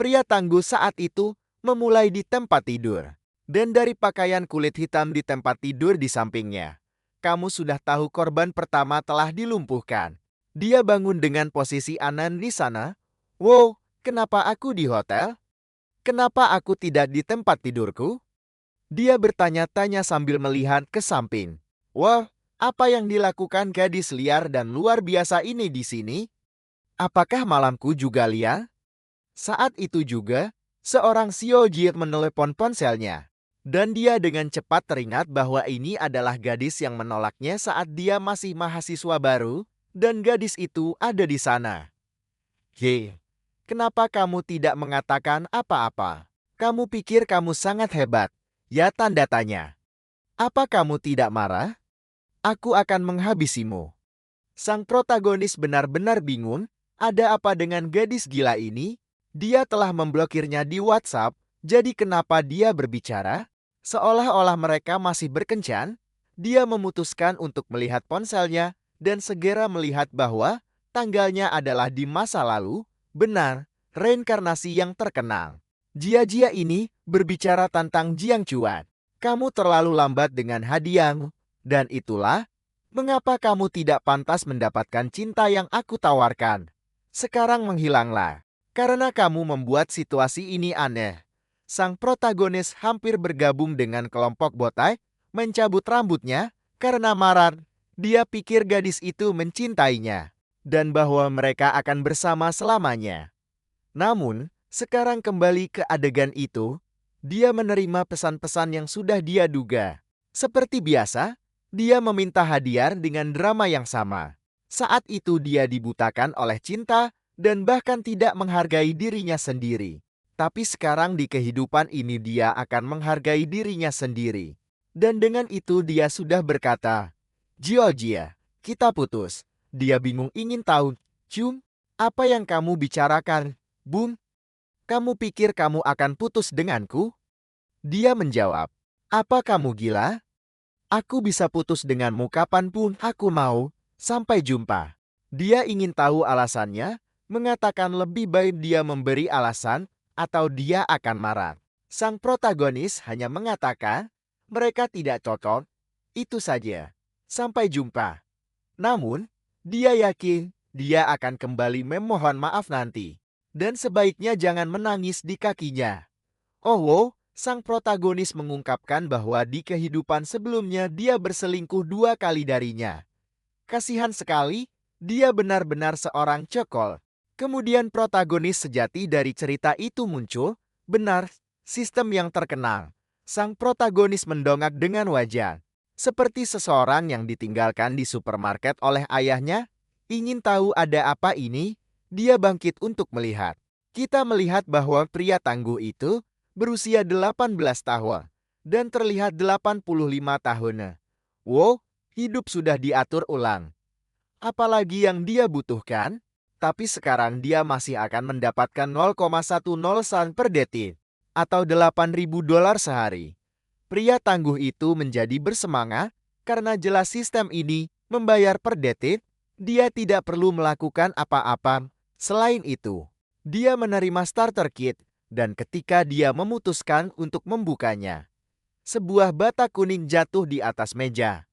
Pria tangguh saat itu memulai di tempat tidur. Dan dari pakaian kulit hitam di tempat tidur di sampingnya, kamu sudah tahu korban pertama telah dilumpuhkan. Dia bangun dengan posisi anan di sana. Wow, kenapa aku di hotel? Kenapa aku tidak di tempat tidurku? Dia bertanya-tanya sambil melihat ke samping. Wah, apa yang dilakukan gadis liar dan luar biasa ini di sini? Apakah malamku juga liar? Saat itu juga, seorang Xiaojie menelepon ponselnya. Dan dia dengan cepat teringat bahwa ini adalah gadis yang menolaknya saat dia masih mahasiswa baru, dan gadis itu ada di sana. Hei, kenapa kamu tidak mengatakan apa-apa? Kamu pikir kamu sangat hebat? Ya, tanda tanya. Apa kamu tidak marah? Aku akan menghabisimu. Sang protagonis benar-benar bingung, ada apa dengan gadis gila ini? Dia telah memblokirnya di WhatsApp, jadi kenapa dia berbicara? Seolah-olah mereka masih berkencan, dia memutuskan untuk melihat ponselnya dan segera melihat bahwa tanggalnya adalah di masa lalu. Benar, reinkarnasi yang terkenal. Jia-jia ini berbicara tentang Jiang Chuan. Kamu terlalu lambat dengan hadiahmu, dan itulah mengapa kamu tidak pantas mendapatkan cinta yang aku tawarkan. Sekarang menghilanglah, karena kamu membuat situasi ini aneh. Sang protagonis hampir bergabung dengan kelompok botai, mencabut rambutnya, karena marah. Dia pikir gadis itu mencintainya, dan bahwa mereka akan bersama selamanya. Namun, sekarang kembali ke adegan itu, dia menerima pesan-pesan yang sudah dia duga. Seperti biasa, dia meminta hadiah dengan drama yang sama. Saat itu dia dibutakan oleh cinta dan bahkan tidak menghargai dirinya sendiri. Tapi sekarang di kehidupan ini dia akan menghargai dirinya sendiri. Dan dengan itu dia sudah berkata, Georgia, kita putus. Dia bingung ingin tahu, Cum, apa yang kamu bicarakan? Bun, kamu pikir kamu akan putus denganku? Dia menjawab, apa kamu gila? Aku bisa putus denganmu kapanpun aku mau, sampai jumpa. Dia ingin tahu alasannya, mengatakan lebih baik dia memberi alasan, atau dia akan marah. Sang protagonis hanya mengatakan, mereka tidak cocok, itu saja. Sampai jumpa. Namun, dia yakin dia akan kembali memohon maaf nanti. Dan sebaiknya jangan menangis di kakinya. Oh wow, sang protagonis mengungkapkan bahwa di kehidupan sebelumnya dia berselingkuh 2 kali darinya. Kasihan sekali, dia benar-benar seorang cokol. Kemudian protagonis sejati dari cerita itu muncul, benar, sistem yang terkenal. Sang protagonis mendongak dengan wajah. Seperti seseorang yang ditinggalkan di supermarket oleh ayahnya, ingin tahu ada apa ini, dia bangkit untuk melihat. Kita melihat bahwa pria tangguh itu berusia 18 tahun dan terlihat 85 tahun. Wow, hidup sudah diatur ulang. Apalagi yang dia butuhkan? Tapi sekarang dia masih akan mendapatkan 0,10 sen per detik atau $8.000 sehari. Pria tangguh itu menjadi bersemangat karena jelas sistem ini membayar per detik. Dia tidak perlu melakukan apa-apa. Selain itu, dia menerima starter kit dan ketika dia memutuskan untuk membukanya, sebuah bata kuning jatuh di atas meja.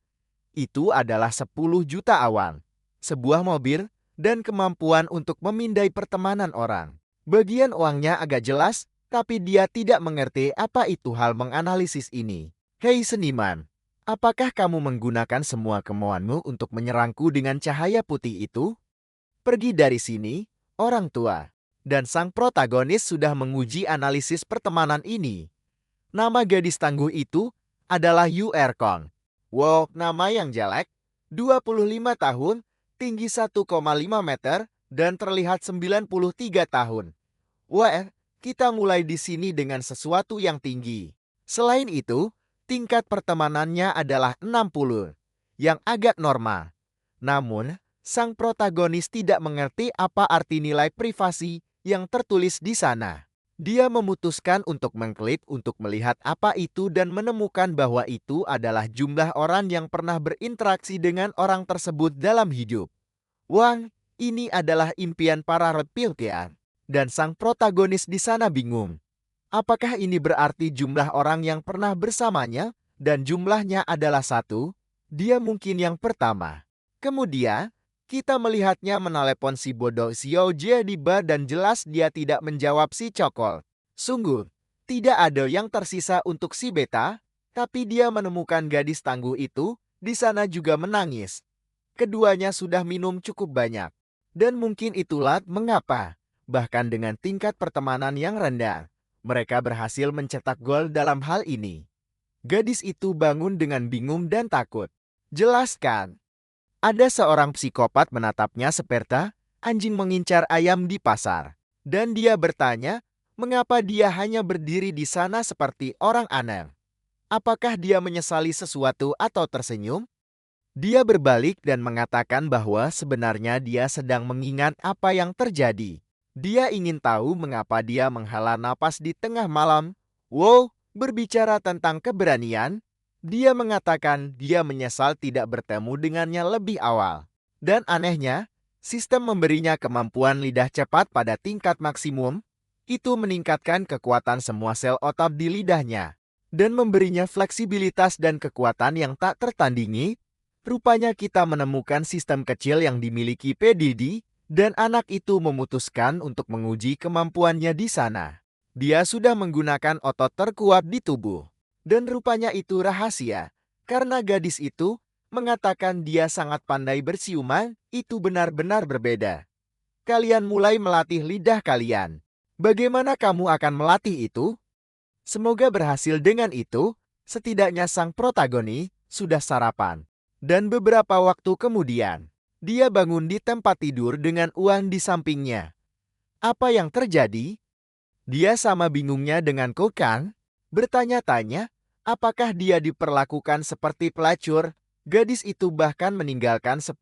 Itu adalah 10 juta awan, sebuah mobil, dan kemampuan untuk memindai pertemanan orang. Bagian uangnya agak jelas, tapi dia tidak mengerti apa itu hal menganalisis ini. Hei seniman, apakah kamu menggunakan semua kemauanmu untuk menyerangku dengan cahaya putih itu? Pergi dari sini, orang tua. Dan sang protagonis sudah menguji analisis pertemanan ini. Nama gadis tangguh itu adalah Yu Erkong. Wow, nama yang jelek. 25 tahun, tinggi 1,5 meter, dan terlihat 93 tahun. Wah, kita mulai di sini dengan sesuatu yang tinggi. Selain itu, tingkat pertemanannya adalah 60, yang agak normal. Namun, sang protagonis tidak mengerti apa arti nilai privasi yang tertulis di sana. Dia memutuskan untuk mengklik untuk melihat apa itu dan menemukan bahwa itu adalah jumlah orang yang pernah berinteraksi dengan orang tersebut dalam hidup. Wang, ini adalah impian para reptilian. dan sang protagonis di sana bingung. Apakah ini berarti jumlah orang yang pernah bersamanya, dan jumlahnya adalah satu? Dia mungkin yang pertama. Kemudian, kita melihatnya menelepon si bodoh Xiao Jie di bar dan jelas dia tidak menjawab si Cokol. Sungguh, tidak ada yang tersisa untuk si Beta, tapi dia menemukan gadis tangguh itu, di sana juga menangis. Keduanya sudah minum cukup banyak. Dan mungkin itulah mengapa, bahkan dengan tingkat pertemanan yang rendah, mereka berhasil mencetak gol dalam hal ini. Gadis itu bangun dengan bingung dan takut. Jelaskan. Ada seorang psikopat menatapnya seperti anjing mengincar ayam di pasar. Dan dia bertanya, mengapa dia hanya berdiri di sana seperti orang aneh. Apakah dia menyesali sesuatu atau tersenyum? Dia berbalik dan mengatakan bahwa sebenarnya dia sedang mengingat apa yang terjadi. Dia ingin tahu mengapa dia menghela napas di tengah malam. Wow, berbicara tentang keberanian, dia mengatakan dia menyesal tidak bertemu dengannya lebih awal. Dan anehnya, sistem memberinya kemampuan lidah cepat pada tingkat maksimum. Itu meningkatkan kekuatan semua sel otak di lidahnya. Dan memberinya fleksibilitas dan kekuatan yang tak tertandingi. Rupanya kita menemukan sistem kecil yang dimiliki PDD, dan anak itu memutuskan untuk menguji kemampuannya di sana. Dia sudah menggunakan otot terkuat di tubuh. Dan rupanya itu rahasia, karena gadis itu mengatakan dia sangat pandai bersiuman, itu benar-benar berbeda. Kalian mulai melatih lidah kalian. Bagaimana kamu akan melatih itu? Semoga berhasil dengan itu, setidaknya sang protagonis sudah sarapan. Dan beberapa waktu kemudian, dia bangun di tempat tidur dengan uang di sampingnya. Apa yang terjadi? Dia sama bingungnya dengan Kokan, bertanya-tanya, apakah dia diperlakukan seperti pelacur? Gadis itu bahkan meninggalkan 10.000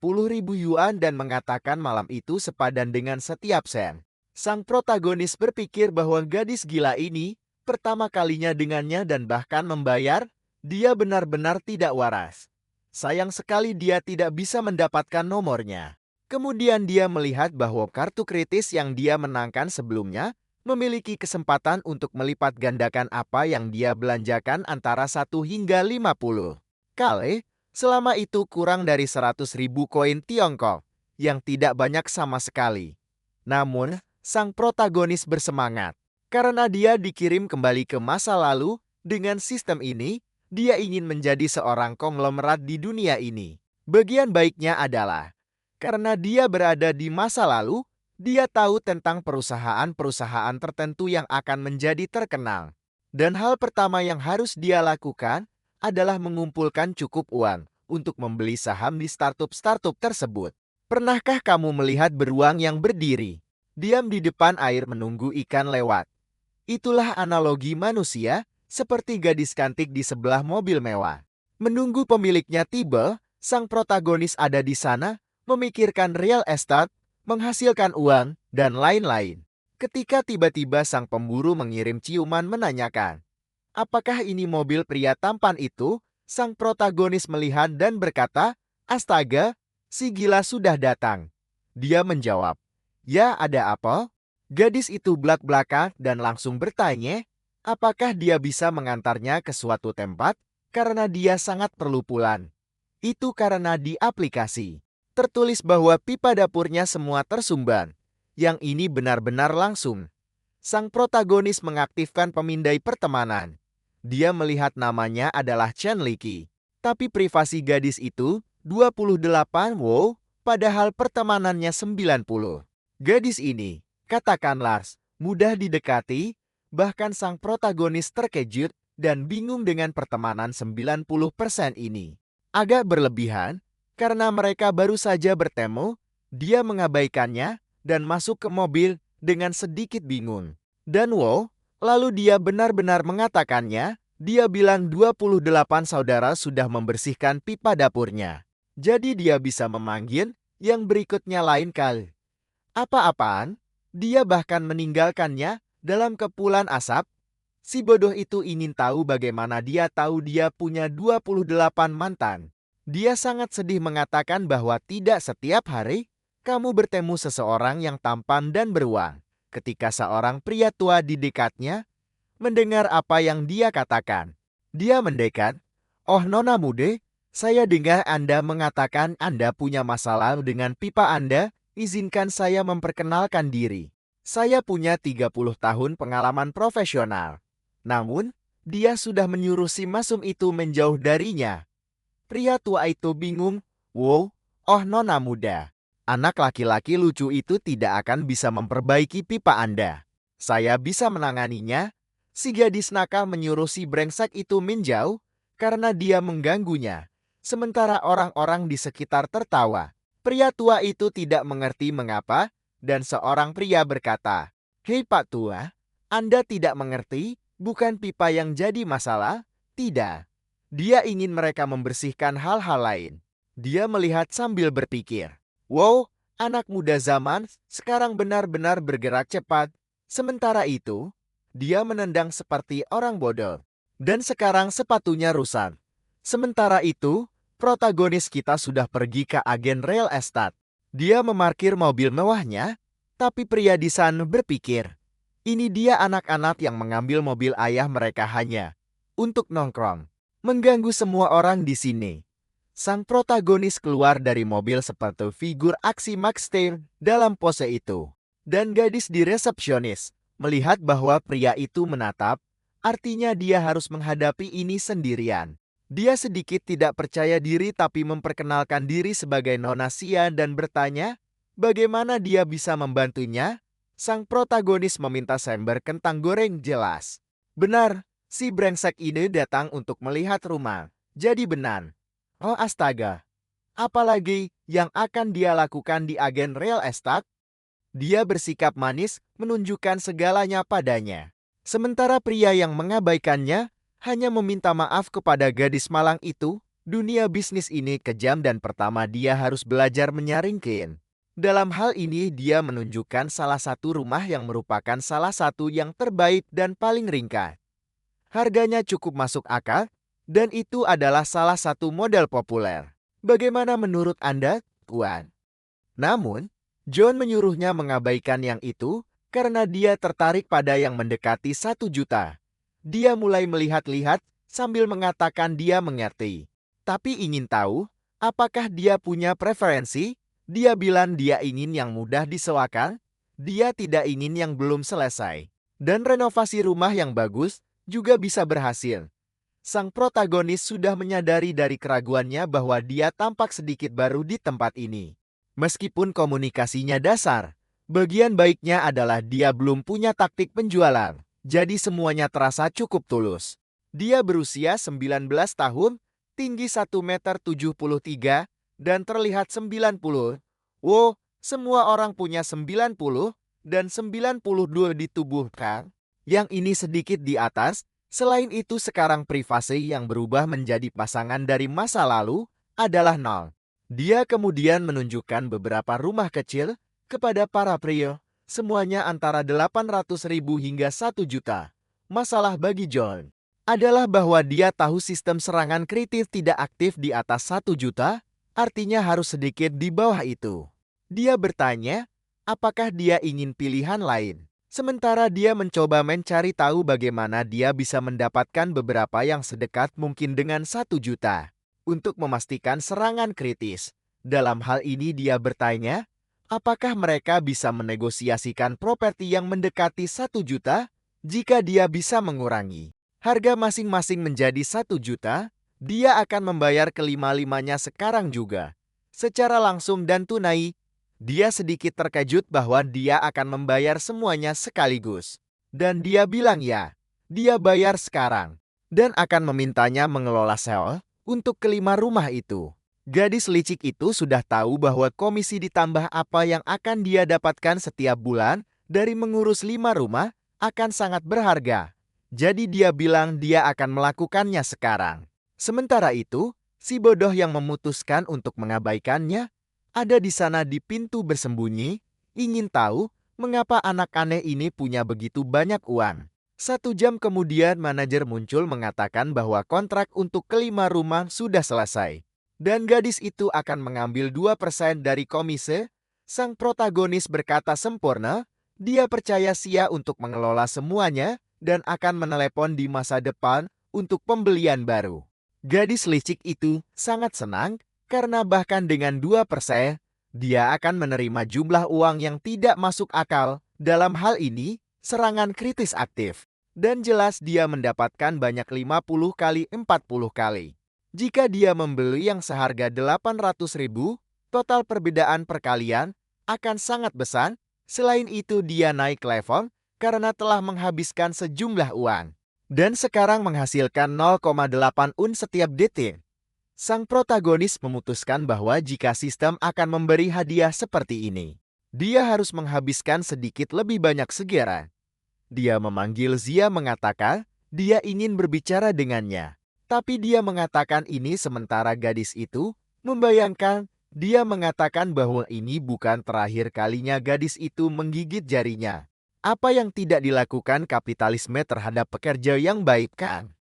yuan dan mengatakan malam itu sepadan dengan setiap sen. Sang protagonis berpikir bahwa gadis gila ini pertama kalinya dengannya dan bahkan membayar, dia benar-benar tidak waras. Sayang sekali dia tidak bisa mendapatkan nomornya. Kemudian dia melihat bahwa kartu kritis yang dia menangkan sebelumnya memiliki kesempatan untuk melipat gandakan apa yang dia belanjakan antara 1 hingga 50 kali. Selama itu kurang dari 100.000 koin Tiongkok, yang tidak banyak sama sekali. Namun, sang protagonis bersemangat. Karena dia dikirim kembali ke masa lalu, dengan sistem ini, dia ingin menjadi seorang konglomerat di dunia ini. Bagian baiknya adalah, karena dia berada di masa lalu, dia tahu tentang perusahaan-perusahaan tertentu yang akan menjadi terkenal. Dan hal pertama yang harus dia lakukan adalah mengumpulkan cukup uang untuk membeli saham di startup-startup tersebut. Pernahkah kamu melihat beruang yang berdiri, diam di depan air menunggu ikan lewat? Itulah analogi manusia, seperti gadis cantik di sebelah mobil mewah. Menunggu pemiliknya tiba, sang protagonis ada di sana, memikirkan real estate, menghasilkan uang, dan lain-lain. Ketika tiba-tiba sang pemburu mengirim ciuman menanyakan, apakah ini mobil pria tampan itu? Sang protagonis melihat dan berkata, astaga, si gila sudah datang. Dia menjawab, ya ada apa? Gadis itu belak-belakan dan langsung bertanya, apakah dia bisa mengantarnya ke suatu tempat, karena dia sangat perlu pulang. Itu karena di aplikasi tertulis bahwa pipa dapurnya semua tersumbat. Yang ini benar-benar langsung. Sang protagonis mengaktifkan pemindai pertemanan. Dia melihat namanya adalah Chen Liki. Tapi privasi gadis itu 28 wow, padahal pertemanannya 90. Gadis ini, katakan Lars, mudah didekati. Bahkan sang protagonis terkejut dan bingung dengan pertemanan 90% ini. Agak berlebihan, karena mereka baru saja bertemu, dia mengabaikannya dan masuk ke mobil dengan sedikit bingung. Dan wow, lalu dia benar-benar mengatakannya, dia bilang 28 saudara sudah membersihkan pipa dapurnya. Jadi dia bisa memanggil yang berikutnya lain kali. Apa-apaan? Dia bahkan meninggalkannya dalam kepulan asap. Si bodoh itu ingin tahu bagaimana dia tahu dia punya 28 mantan. Dia sangat sedih mengatakan bahwa tidak setiap hari kamu bertemu seseorang yang tampan dan beruang. ketika seorang pria tua di dekatnya mendengar apa yang dia katakan. Dia mendekat. "Oh Nona Mude, saya dengar Anda mengatakan Anda punya masalah dengan pipa Anda. Izinkan saya memperkenalkan diri. Saya punya 30 tahun pengalaman profesional." Namun, dia sudah menyuruh si mesum itu menjauh darinya. Pria tua itu bingung. "Wow, oh Nona muda. Anak laki-laki lucu itu tidak akan bisa memperbaiki pipa Anda. Saya bisa menanganinya." Si gadis nakal menyuruh si brengsek itu menjauh karena dia mengganggunya. Sementara orang-orang di sekitar tertawa. Pria tua itu tidak mengerti mengapa, dan seorang pria berkata, "Hei Pak Tua, Anda tidak mengerti, bukan pipa yang jadi masalah? Tidak. Dia ingin mereka membersihkan hal-hal lain." Dia melihat sambil berpikir, "Wow, anak muda zaman sekarang benar-benar bergerak cepat." Sementara itu, dia menendang seperti orang bodoh. Dan sekarang sepatunya rusak. Sementara itu, protagonis kita sudah pergi ke agen real estate. Dia memarkir mobil mewahnya, tapi pria di sana berpikir, ini dia anak-anak yang mengambil mobil ayah mereka hanya untuk nongkrong, mengganggu semua orang di sini. Sang protagonis keluar dari mobil seperti figur aksi Max Steyr dalam pose itu. Dan gadis di resepsionis melihat bahwa pria itu menatap, artinya dia harus menghadapi ini sendirian. Dia sedikit tidak percaya diri tapi memperkenalkan diri sebagai Nona Sia dan bertanya, bagaimana dia bisa membantunya? Sang protagonis meminta sember kentang goreng jelas. Benar, si brengsek ini datang untuk melihat rumah. Jadi benar. Oh astaga, apalagi yang akan dia lakukan di agen real estate? Dia bersikap manis, menunjukkan segalanya padanya. Sementara pria yang mengabaikannya hanya meminta maaf kepada gadis malang itu. Dunia bisnis ini kejam dan pertama dia harus belajar menyaringkan. Dalam hal ini dia menunjukkan salah satu rumah yang merupakan salah satu yang terbaik dan paling ringkas. Harganya cukup masuk akal, dan itu adalah salah satu model populer. Bagaimana menurut Anda, Tuan? Namun, John menyuruhnya mengabaikan yang itu karena dia tertarik pada yang mendekati 1 juta. Dia mulai melihat-lihat sambil mengatakan dia mengerti. Tapi ingin tahu, apakah dia punya preferensi? Dia bilang dia ingin yang mudah disewakan. Dia tidak ingin yang belum selesai. Dan renovasi rumah yang bagus juga bisa berhasil. Sang protagonis sudah menyadari dari keraguannya bahwa dia tampak sedikit baru di tempat ini. Meskipun komunikasinya dasar, bagian baiknya adalah dia belum punya taktik penjualan. Jadi semuanya terasa cukup tulus. Dia berusia 19 tahun, tinggi 1,73 m, dan terlihat 90. Wow, semua orang punya 90 dan 92 di tubuh kan? Yang ini sedikit di atas. Selain itu sekarang privasi yang berubah menjadi pasangan dari masa lalu adalah nol. Dia kemudian menunjukkan beberapa rumah kecil kepada para pria, semuanya antara 800.000 hingga 1 juta. Masalah bagi John adalah bahwa dia tahu sistem serangan kritis tidak aktif di atas 1 juta, artinya harus sedikit di bawah itu. Dia bertanya, apakah dia ingin pilihan lain? Sementara dia mencoba mencari tahu bagaimana dia bisa mendapatkan beberapa yang sedekat mungkin dengan 1 juta. Untuk memastikan serangan kritis. Dalam hal ini dia bertanya, apakah mereka bisa menegosiasikan properti yang mendekati 1 juta? Jika dia bisa mengurangi harga masing-masing menjadi 1 juta, dia akan membayar kelima-limanya sekarang juga. Secara langsung dan tunai, dia sedikit terkejut bahwa dia akan membayar semuanya sekaligus. Dan dia bilang ya, dia bayar sekarang. Dan akan memintanya mengelola sewa untuk kelima rumah itu. Gadis licik itu sudah tahu bahwa komisi ditambah apa yang akan dia dapatkan setiap bulan dari mengurus 5 rumah akan sangat berharga. Jadi dia bilang dia akan melakukannya sekarang. Sementara itu, si bodoh yang memutuskan untuk mengabaikannya ada di sana di pintu bersembunyi, ingin tahu mengapa anak aneh ini punya begitu banyak uang. 1 jam kemudian manajer muncul mengatakan bahwa kontrak untuk kelima rumah sudah selesai. Dan gadis itu akan mengambil 2% dari komisi. Sang protagonis berkata sempurna, Dia percaya Xia untuk mengelola semuanya dan akan menelepon di masa depan untuk pembelian baru. Gadis licik itu sangat senang karena bahkan dengan 2%, dia akan menerima jumlah uang yang tidak masuk akal. Dalam hal ini, serangan kritis aktif. Dan jelas dia mendapatkan banyak 50 kali 40 kali. Jika dia membeli yang seharga 800.000, total perbedaan perkalian akan sangat besar. Selain itu dia naik level karena telah menghabiskan sejumlah uang. Dan sekarang menghasilkan 0,8 UN setiap detik. Sang protagonis memutuskan bahwa jika sistem akan memberi hadiah seperti ini, dia harus menghabiskan sedikit lebih banyak segera. Dia memanggil Xia mengatakan dia ingin berbicara dengannya. Tapi dia mengatakan ini sementara gadis itu membayangkan dia mengatakan bahwa ini bukan terakhir kalinya gadis itu menggigit jarinya. Apa yang tidak dilakukan kapitalisme terhadap pekerja yang baik kan?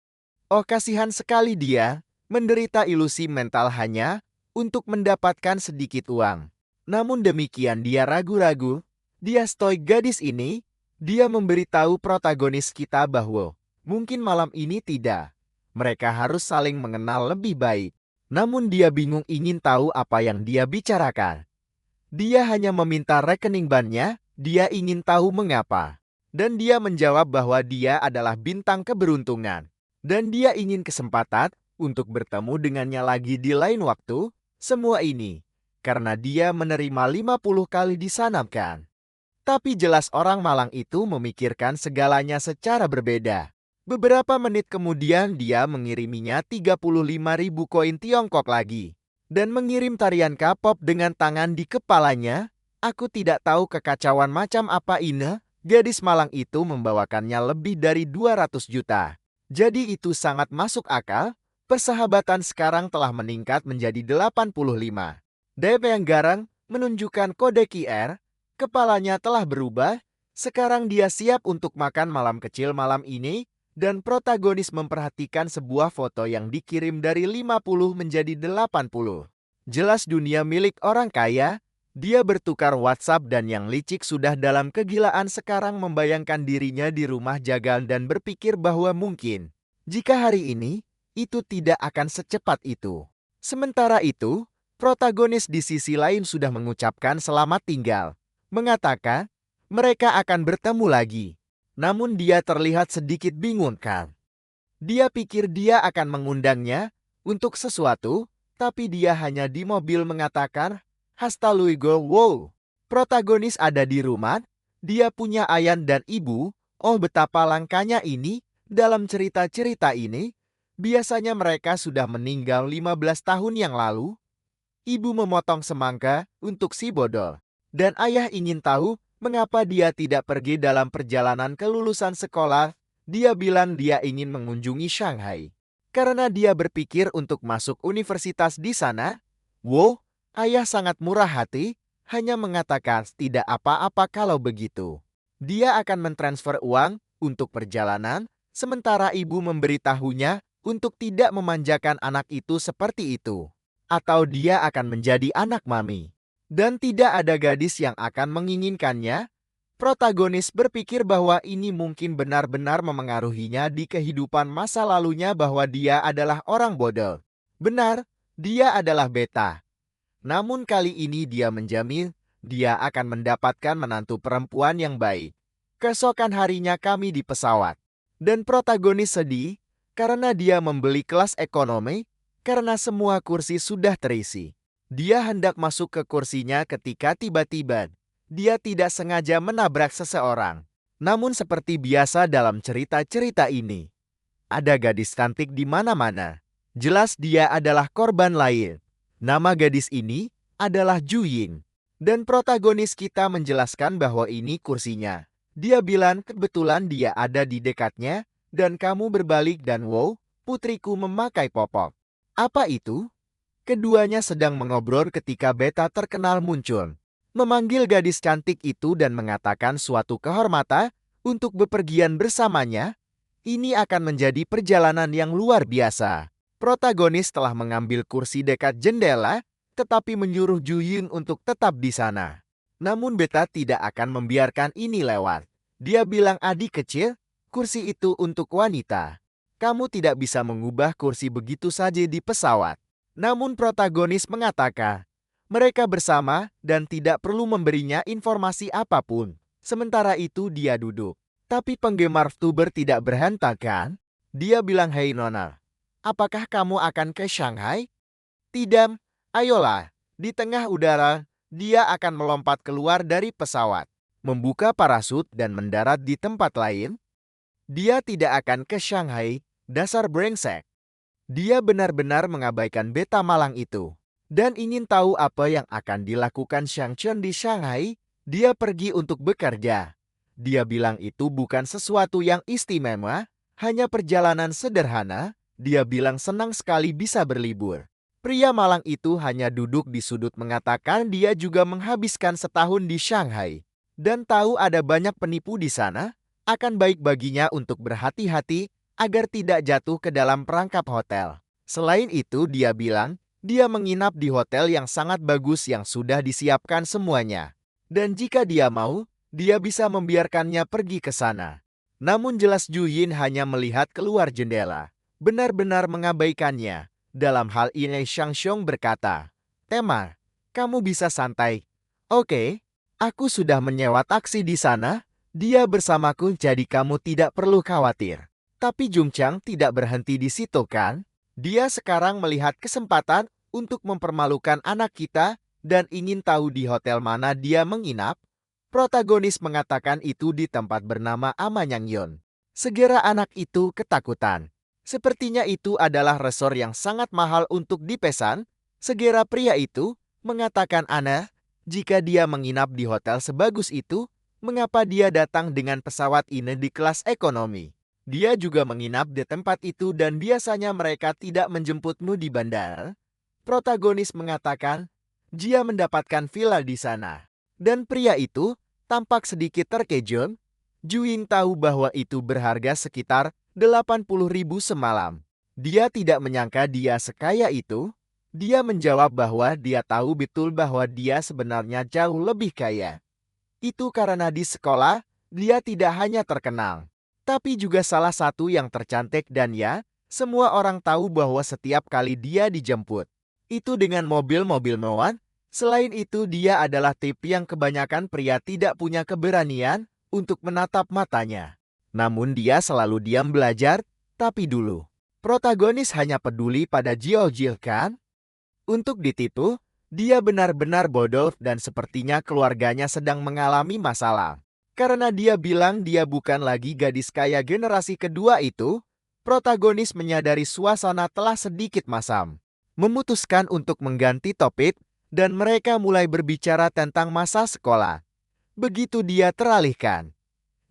Oh kasihan sekali dia menderita ilusi mental hanya untuk mendapatkan sedikit uang. Namun demikian dia ragu-ragu. Dia stoik gadis ini. Dia memberitahu protagonis kita bahwa mungkin malam ini tidak. Mereka harus saling mengenal lebih baik. Namun dia bingung ingin tahu apa yang dia bicarakan. Dia hanya meminta rekening bannya, dia ingin tahu mengapa. Dan dia menjawab bahwa dia adalah bintang keberuntungan. Dan dia ingin kesempatan untuk bertemu dengannya lagi di lain waktu. Semua ini karena dia menerima 50 kali disanamkan. Tapi jelas orang malang itu memikirkan segalanya secara berbeda. Beberapa menit kemudian dia mengiriminya 35.000 koin Tiongkok lagi. Dan mengirim tarian K-pop dengan tangan di kepalanya. Aku tidak tahu kekacauan macam apa ini. Gadis malang itu membawakannya lebih dari 200 juta. Jadi itu sangat masuk akal. Persahabatan sekarang telah meningkat menjadi 85. DP yang garang menunjukkan kode QR. Kepalanya telah berubah. Sekarang dia siap untuk makan malam kecil malam ini. Dan protagonis memperhatikan sebuah foto yang dikirim dari 50 menjadi 80. Jelas dunia milik orang kaya. Dia bertukar WhatsApp dan yang licik sudah dalam kegilaan sekarang membayangkan dirinya di rumah jagal dan berpikir bahwa mungkin jika hari ini itu tidak akan secepat itu. Sementara itu, protagonis di sisi lain sudah mengucapkan selamat tinggal. Mengatakan mereka akan bertemu lagi. Namun dia terlihat sedikit bingung kan. Dia pikir dia akan mengundangnya untuk sesuatu, tapi dia hanya di mobil mengatakan, "Hasta luego, wow." Protagonis ada di rumah, dia punya ayah dan ibu. Oh betapa langkanya ini, dalam cerita-cerita ini, biasanya mereka sudah meninggal 15 tahun yang lalu. Ibu memotong semangka untuk si bodol. Dan ayah ingin tahu mengapa dia tidak pergi dalam perjalanan kelulusan sekolah. Dia bilang dia ingin mengunjungi Shanghai. Karena dia berpikir untuk masuk universitas di sana. Wow, ayah sangat murah hati, hanya mengatakan tidak apa-apa kalau begitu. Dia akan mentransfer uang untuk perjalanan, sementara ibu memberitahunya untuk tidak memanjakan anak itu seperti itu. Atau dia akan menjadi anak mami. Dan tidak ada gadis yang akan menginginkannya. Protagonis berpikir bahwa ini mungkin benar-benar memengaruhinya di kehidupan masa lalunya bahwa dia adalah orang bodoh. Benar, dia adalah beta. Namun kali ini dia menjamin dia akan mendapatkan menantu perempuan yang baik. Keesokan harinya kami di pesawat. Dan protagonis sedih karena dia membeli kelas ekonomi karena semua kursi sudah terisi. Dia hendak masuk ke kursinya ketika tiba-tiba dia tidak sengaja menabrak seseorang. Namun seperti biasa dalam cerita-cerita ini, ada gadis cantik di mana-mana. Jelas dia adalah korban lain. Nama gadis ini adalah Ju Ying. Dan protagonis kita menjelaskan bahwa ini kursinya. Dia bilang kebetulan dia ada di dekatnya, dan kamu berbalik dan wow, putriku memakai popok. Apa itu? Keduanya sedang mengobrol ketika beta terkenal muncul. Memanggil gadis cantik itu dan mengatakan suatu kehormatan untuk bepergian bersamanya. Ini akan menjadi perjalanan yang luar biasa. Protagonis telah mengambil kursi dekat jendela, tetapi menyuruh Ju Ying untuk tetap di sana. Namun beta tidak akan membiarkan ini lewat. Dia bilang, adik kecil, kursi itu untuk wanita. Kamu tidak bisa mengubah kursi begitu saja di pesawat. Namun protagonis mengatakan, mereka bersama dan tidak perlu memberinya informasi apapun. Sementara itu dia duduk. Tapi penggemar VTuber tidak berhentakan. Dia bilang, hei Nona, apakah kamu akan ke Shanghai? Tidak, ayolah. Di tengah udara, dia akan melompat keluar dari pesawat, membuka parasut dan mendarat di tempat lain. Dia tidak akan ke Shanghai, dasar brengsek. Dia benar-benar mengabaikan beta malang itu. Dan ingin tahu apa yang akan dilakukan Shang Chen di Shanghai, dia pergi untuk bekerja. Dia bilang itu bukan sesuatu yang istimewa, hanya perjalanan sederhana. Dia bilang senang sekali bisa berlibur. Pria malang itu hanya duduk di sudut mengatakan dia juga menghabiskan setahun di Shanghai. Dan tahu ada banyak penipu di sana, akan baik baginya untuk berhati-hati agar tidak jatuh ke dalam perangkap hotel. Selain itu dia bilang, dia menginap di hotel yang sangat bagus yang sudah disiapkan semuanya. Dan jika dia mau, dia bisa membiarkannya pergi ke sana. Namun jelas Juyin hanya melihat keluar jendela, benar-benar mengabaikannya. Dalam hal ini Shang Xiong berkata, Tema, kamu bisa santai. Oke, aku sudah menyewa taksi di sana, dia bersamaku jadi kamu tidak perlu khawatir. Tapi Jung Chang tidak berhenti di situ kan? Dia sekarang melihat kesempatan untuk mempermalukan anak kita dan ingin tahu di hotel mana dia menginap. Protagonis mengatakan itu di tempat bernama Amanyangyon. Segera anak itu ketakutan. Sepertinya itu adalah resor yang sangat mahal untuk dipesan. Segera pria itu mengatakan aneh, jika dia menginap di hotel sebagus itu, mengapa dia datang dengan pesawat ini di kelas ekonomi? Dia juga menginap di tempat itu dan biasanya mereka tidak menjemputmu di bandara. Protagonis mengatakan, dia mendapatkan villa di sana. Dan pria itu tampak sedikit terkejut. Juing tahu bahwa itu berharga sekitar 80.000 semalam. Dia tidak menyangka dia sekaya itu. Dia menjawab bahwa dia tahu betul bahwa dia sebenarnya jauh lebih kaya. Itu karena di sekolah, dia tidak hanya terkenal, tapi juga salah satu yang tercantik dan ya, semua orang tahu bahwa setiap kali dia dijemput, itu dengan mobil-mobil mewah. Selain itu dia adalah tipe yang kebanyakan pria tidak punya keberanian untuk menatap matanya. Namun dia selalu diam belajar, tapi dulu. Protagonis hanya peduli pada Jiao Jil kan? Untuk ditipu, dia benar-benar bodoh dan sepertinya keluarganya sedang mengalami masalah. Karena dia bilang dia bukan lagi gadis kaya generasi kedua itu, protagonis menyadari suasana telah sedikit masam. Memutuskan untuk mengganti topik, dan mereka mulai berbicara tentang masa sekolah. Begitu dia teralihkan,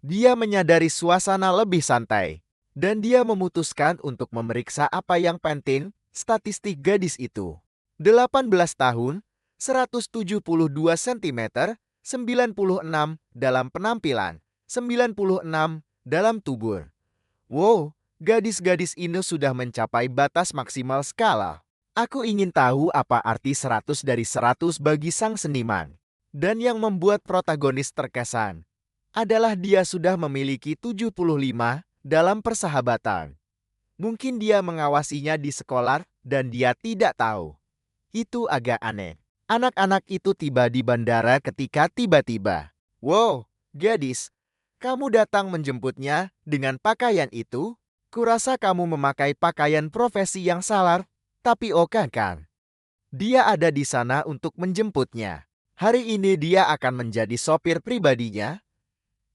dia menyadari suasana lebih santai, dan dia memutuskan untuk memeriksa apa yang penting, statistik gadis itu. 18 tahun, 172 cm, 96 dalam penampilan, 96 dalam tubuh. Wow, gadis-gadis ini sudah mencapai batas maksimal skala. Aku ingin tahu apa arti 100 dari 100 bagi sang seniman. Dan yang membuat protagonis terkesan adalah dia sudah memiliki 75 dalam persahabatan. Mungkin dia mengawasinya di sekolah dan dia tidak tahu. Itu agak aneh. Anak-anak itu tiba di bandara ketika tiba-tiba. Wow, gadis, kamu datang menjemputnya dengan pakaian itu? Kurasa kamu memakai pakaian profesi yang salah, tapi oke kan? Dia ada di sana untuk menjemputnya. Hari ini dia akan menjadi sopir pribadinya.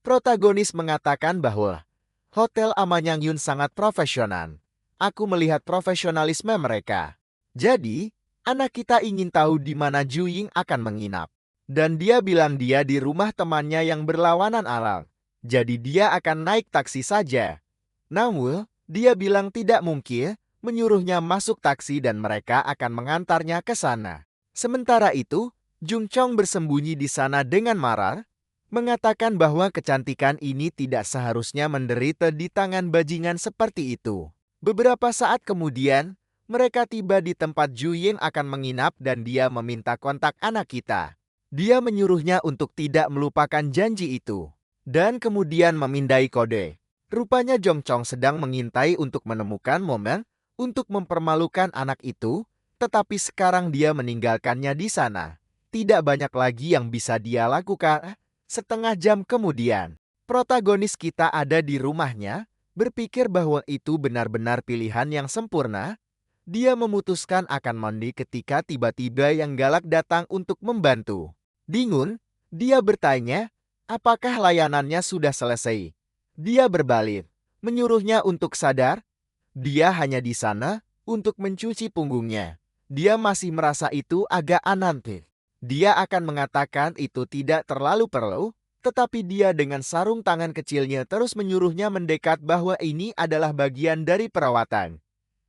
Protagonis mengatakan bahwa Hotel Amanyangyon sangat profesional. Aku melihat profesionalisme mereka. Jadi, anak kita ingin tahu di mana Juying akan menginap. Dan dia bilang dia di rumah temannya yang berlawanan arah. Jadi dia akan naik taksi saja. Namun, dia bilang tidak mungkin, menyuruhnya masuk taksi dan mereka akan mengantarnya ke sana. Sementara itu, Jung Chong bersembunyi di sana dengan marah, mengatakan bahwa kecantikan ini tidak seharusnya menderita di tangan bajingan seperti itu. Beberapa saat kemudian, mereka tiba di tempat Juying akan menginap dan dia meminta kontak anak kita. Dia menyuruhnya untuk tidak melupakan janji itu. Dan kemudian memindai kode. Rupanya Jong Chong sedang mengintai untuk menemukan momen untuk mempermalukan anak itu, tetapi sekarang dia meninggalkannya di sana. Tidak banyak lagi yang bisa dia lakukan. Setengah jam kemudian, protagonis kita ada di rumahnya, berpikir bahwa itu benar-benar pilihan yang sempurna. Dia memutuskan akan mandi ketika tiba-tiba yang galak datang untuk membantu. Bingung, dia bertanya, apakah layanannya sudah selesai? Dia berbalik, menyuruhnya untuk sadar. Dia hanya di sana untuk mencuci punggungnya. Dia masih merasa itu agak anantif. Dia akan mengatakan itu tidak terlalu perlu, tetapi dia dengan sarung tangan kecilnya terus menyuruhnya mendekat bahwa ini adalah bagian dari perawatan.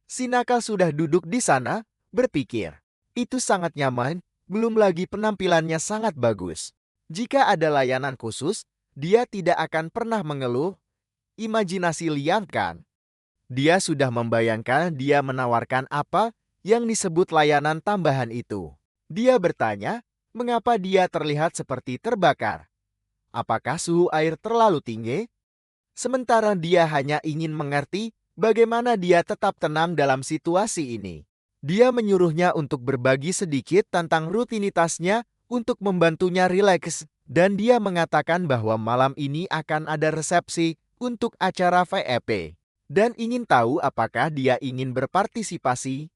Si nakal sudah duduk di sana, berpikir, itu sangat nyaman, belum lagi penampilannya sangat bagus. Jika ada layanan khusus, dia tidak akan pernah mengeluh. Imajinasi liar kan? Dia sudah membayangkan dia menawarkan apa yang disebut layanan tambahan itu. Dia bertanya, mengapa dia terlihat seperti terbakar? Apakah suhu air terlalu tinggi? Sementara dia hanya ingin mengerti bagaimana dia tetap tenang dalam situasi ini. Dia menyuruhnya untuk berbagi sedikit tentang rutinitasnya untuk membantunya rileks, dan dia mengatakan bahwa malam ini akan ada resepsi untuk acara VIP. Dan ingin tahu apakah dia ingin berpartisipasi.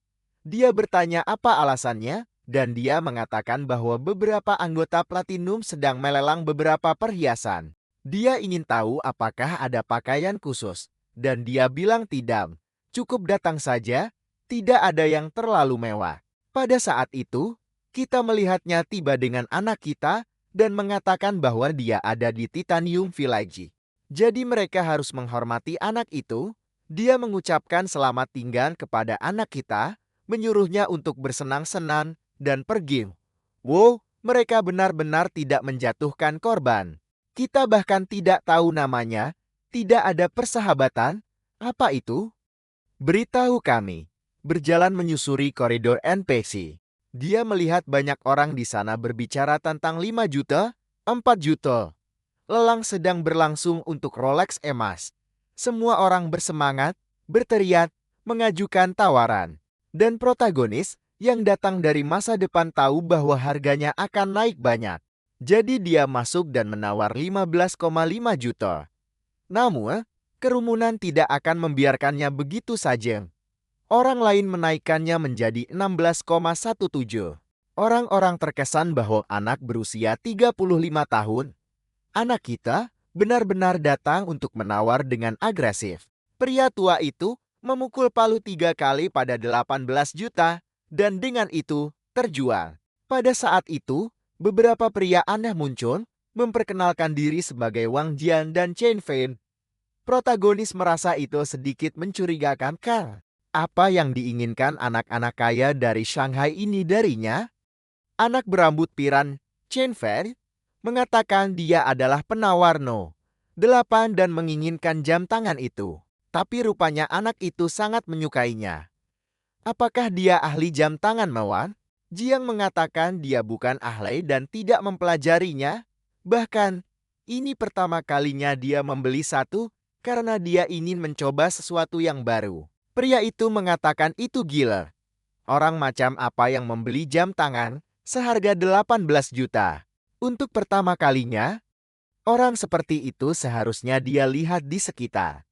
Dia bertanya apa alasannya, dan dia mengatakan bahwa beberapa anggota Platinum sedang melelang beberapa perhiasan. Dia ingin tahu apakah ada pakaian khusus, dan dia bilang tidak. Cukup datang saja, tidak ada yang terlalu mewah. Pada saat itu, kita melihatnya tiba dengan anak kita dan mengatakan bahwa dia ada di Titanium Village. Jadi mereka harus menghormati anak itu. Dia mengucapkan selamat tinggal kepada anak kita, menyuruhnya untuk bersenang-senang dan pergi. Wow, mereka benar-benar tidak menjatuhkan korban. Kita bahkan tidak tahu namanya, tidak ada persahabatan. Apa itu? Beritahu kami. Berjalan menyusuri koridor NPC. Dia melihat banyak orang di sana berbicara tentang 5 juta, 4 juta. Lelang sedang berlangsung untuk Rolex emas. Semua orang bersemangat, berteriak, mengajukan tawaran. Dan protagonis yang datang dari masa depan tahu bahwa harganya akan naik banyak. Jadi dia masuk dan menawar 15,5 juta. Namun, kerumunan tidak akan membiarkannya begitu saja. Orang lain menaikkannya menjadi 16,17. Orang-orang terkesan bahwa anak berusia 35 tahun. Anak kita benar-benar datang untuk menawar dengan agresif. Pria tua itu memukul palu 3 kali pada 18 juta dan dengan itu terjual. Pada saat itu, beberapa pria aneh muncul, memperkenalkan diri sebagai Wang Jian dan Chen Fei. Protagonis merasa itu sedikit mencurigakan kan? Apa yang diinginkan anak-anak kaya dari Shanghai ini darinya? Anak berambut pirang, Chen Fei, mengatakan dia adalah penawar No. 8 dan menginginkan jam tangan itu. Tapi rupanya anak itu sangat menyukainya. Apakah dia ahli jam tangan mawar? Jiang mengatakan dia bukan ahli dan tidak mempelajarinya. Bahkan, ini pertama kalinya dia membeli satu karena dia ingin mencoba sesuatu yang baru. Pria itu mengatakan itu gila. Orang macam apa yang membeli jam tangan seharga 18 juta? Untuk pertama kalinya, orang seperti itu seharusnya dia lihat di sekitar.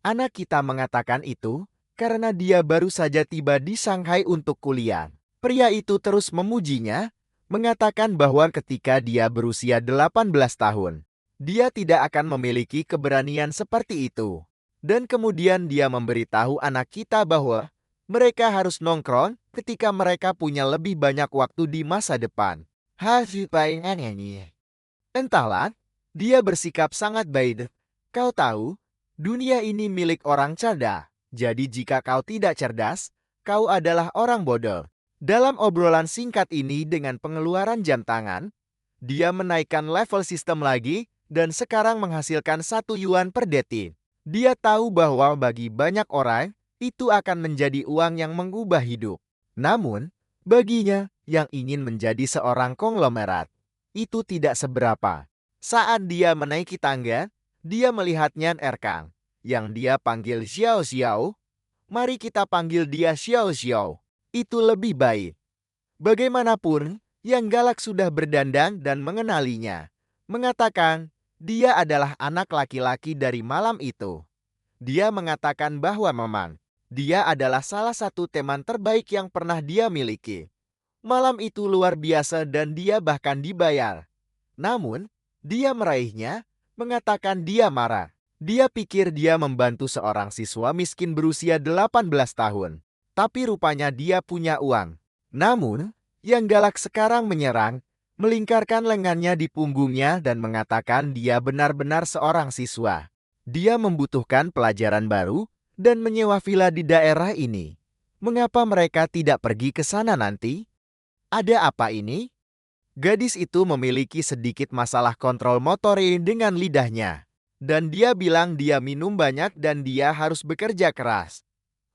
Anak kita mengatakan itu karena dia baru saja tiba di Shanghai untuk kuliah. Pria itu terus memujinya, mengatakan bahwa ketika dia berusia 18 tahun, dia tidak akan memiliki keberanian seperti itu. Dan kemudian dia memberitahu anak kita bahwa mereka harus nongkrong ketika mereka punya lebih banyak waktu di masa depan. Entahlah, dia bersikap sangat baik. Kau tahu, dunia ini milik orang cerdas. Jadi jika kau tidak cerdas, kau adalah orang bodoh. Dalam obrolan singkat ini dengan pengeluaran jam tangan, dia menaikkan level sistem lagi dan sekarang menghasilkan 1 yuan per detik. Dia tahu bahwa bagi banyak orang, itu akan menjadi uang yang mengubah hidup. Namun, baginya yang ingin menjadi seorang konglomerat, itu tidak seberapa. Saat dia menaiki tangga, dia melihat Nyan Erkang, yang dia panggil Xiao Xiao. Mari kita panggil dia Xiao Xiao. Itu lebih baik. Bagaimanapun, Yang Galak sudah berdandang dan mengenalinya. Mengatakan, dia adalah anak laki-laki dari malam itu. Dia mengatakan bahwa memang, dia adalah salah satu teman terbaik yang pernah dia miliki. Malam itu luar biasa dan dia bahkan dibayar. Namun, dia meraihnya, mengatakan dia marah. Dia pikir dia membantu seorang siswa miskin berusia 18 tahun. Tapi rupanya dia punya uang. Namun, Yang Galak sekarang menyerang, melingkarkan lengannya di punggungnya dan mengatakan dia benar-benar seorang siswa. Dia membutuhkan pelajaran baru dan menyewa villa di daerah ini. Mengapa mereka tidak pergi ke sana nanti? Ada apa ini? Gadis itu memiliki sedikit masalah kontrol motorik dengan lidahnya. Dan dia bilang dia minum banyak dan dia harus bekerja keras.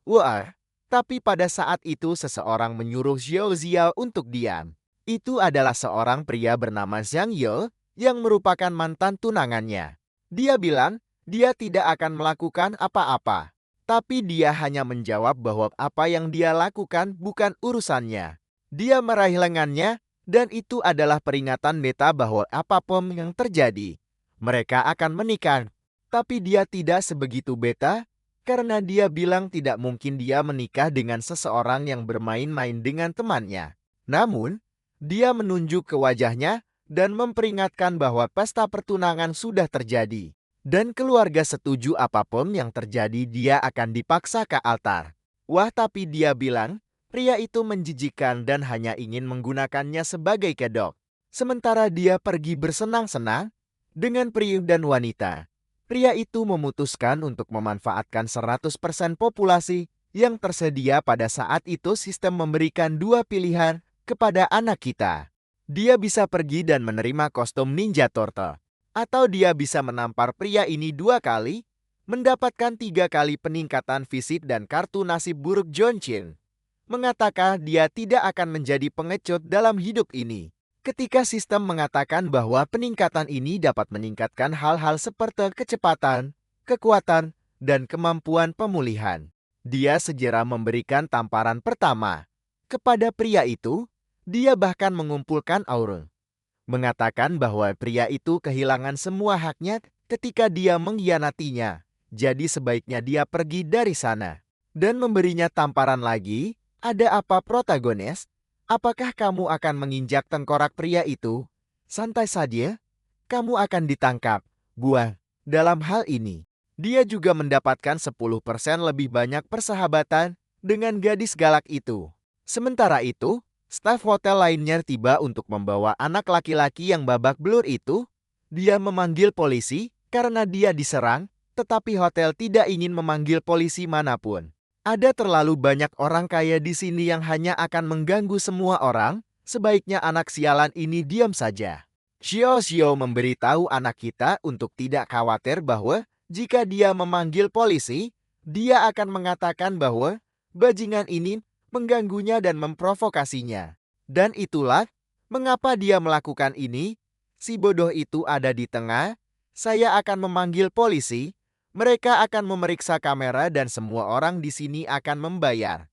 Wah, tapi pada saat itu seseorang menyuruh Xiao Ziyao untuk diam. Itu adalah seorang pria bernama Zhang Ye yang merupakan mantan tunangannya. Dia bilang dia tidak akan melakukan apa-apa. Tapi dia hanya menjawab bahwa apa yang dia lakukan bukan urusannya. Dia meraih lengannya dan itu adalah peringatan beta bahwa apapun yang terjadi, mereka akan menikah. Tapi dia tidak sebegitu beta karena dia bilang tidak mungkin dia menikah dengan seseorang yang bermain-main dengan temannya. Namun, dia menunjuk ke wajahnya dan memperingatkan bahwa pesta pertunangan sudah terjadi. Dan keluarga setuju apapun yang terjadi dia akan dipaksa ke altar. Wah, tapi dia bilang, pria itu menjijikan dan hanya ingin menggunakannya sebagai kedok. Sementara dia pergi bersenang-senang dengan pria dan wanita. Pria itu memutuskan untuk memanfaatkan 100% populasi yang tersedia pada saat itu. Sistem memberikan dua pilihan kepada anak kita. Dia bisa pergi dan menerima kostum Ninja Turtle. Atau dia bisa menampar pria ini 2 kali, mendapatkan 3 kali peningkatan fisik dan kartu nasib buruk John Chin. Mengatakan dia tidak akan menjadi pengecut dalam hidup ini. Ketika sistem mengatakan bahwa peningkatan ini dapat meningkatkan hal-hal seperti kecepatan, kekuatan, dan kemampuan pemulihan. Dia segera memberikan tamparan pertama. Kepada pria itu, dia bahkan mengumpulkan aura. Mengatakan bahwa pria itu kehilangan semua haknya ketika dia mengkhianatinya. Jadi sebaiknya dia pergi dari sana. Dan memberinya tamparan lagi, ada apa protagonis? Apakah kamu akan menginjak tengkorak pria itu? Santai saja, kamu akan ditangkap. Buang. Dalam hal ini, dia juga mendapatkan 10% lebih banyak persahabatan dengan gadis galak itu. Sementara itu, staf hotel lainnya tiba untuk membawa anak laki-laki yang babak belur itu. Dia memanggil polisi karena dia diserang, tetapi hotel tidak ingin memanggil polisi manapun. Ada terlalu banyak orang kaya di sini yang hanya akan mengganggu semua orang. Sebaiknya anak sialan ini diam saja. Xiao Xiao memberitahu anak kita untuk tidak khawatir bahwa jika dia memanggil polisi, dia akan mengatakan bahwa bajingan ini mengganggunya dan memprovokasinya. Dan itulah mengapa dia melakukan ini. Si bodoh itu ada di tengah. Saya akan memanggil polisi. Mereka akan memeriksa kamera dan semua orang di sini akan membayar.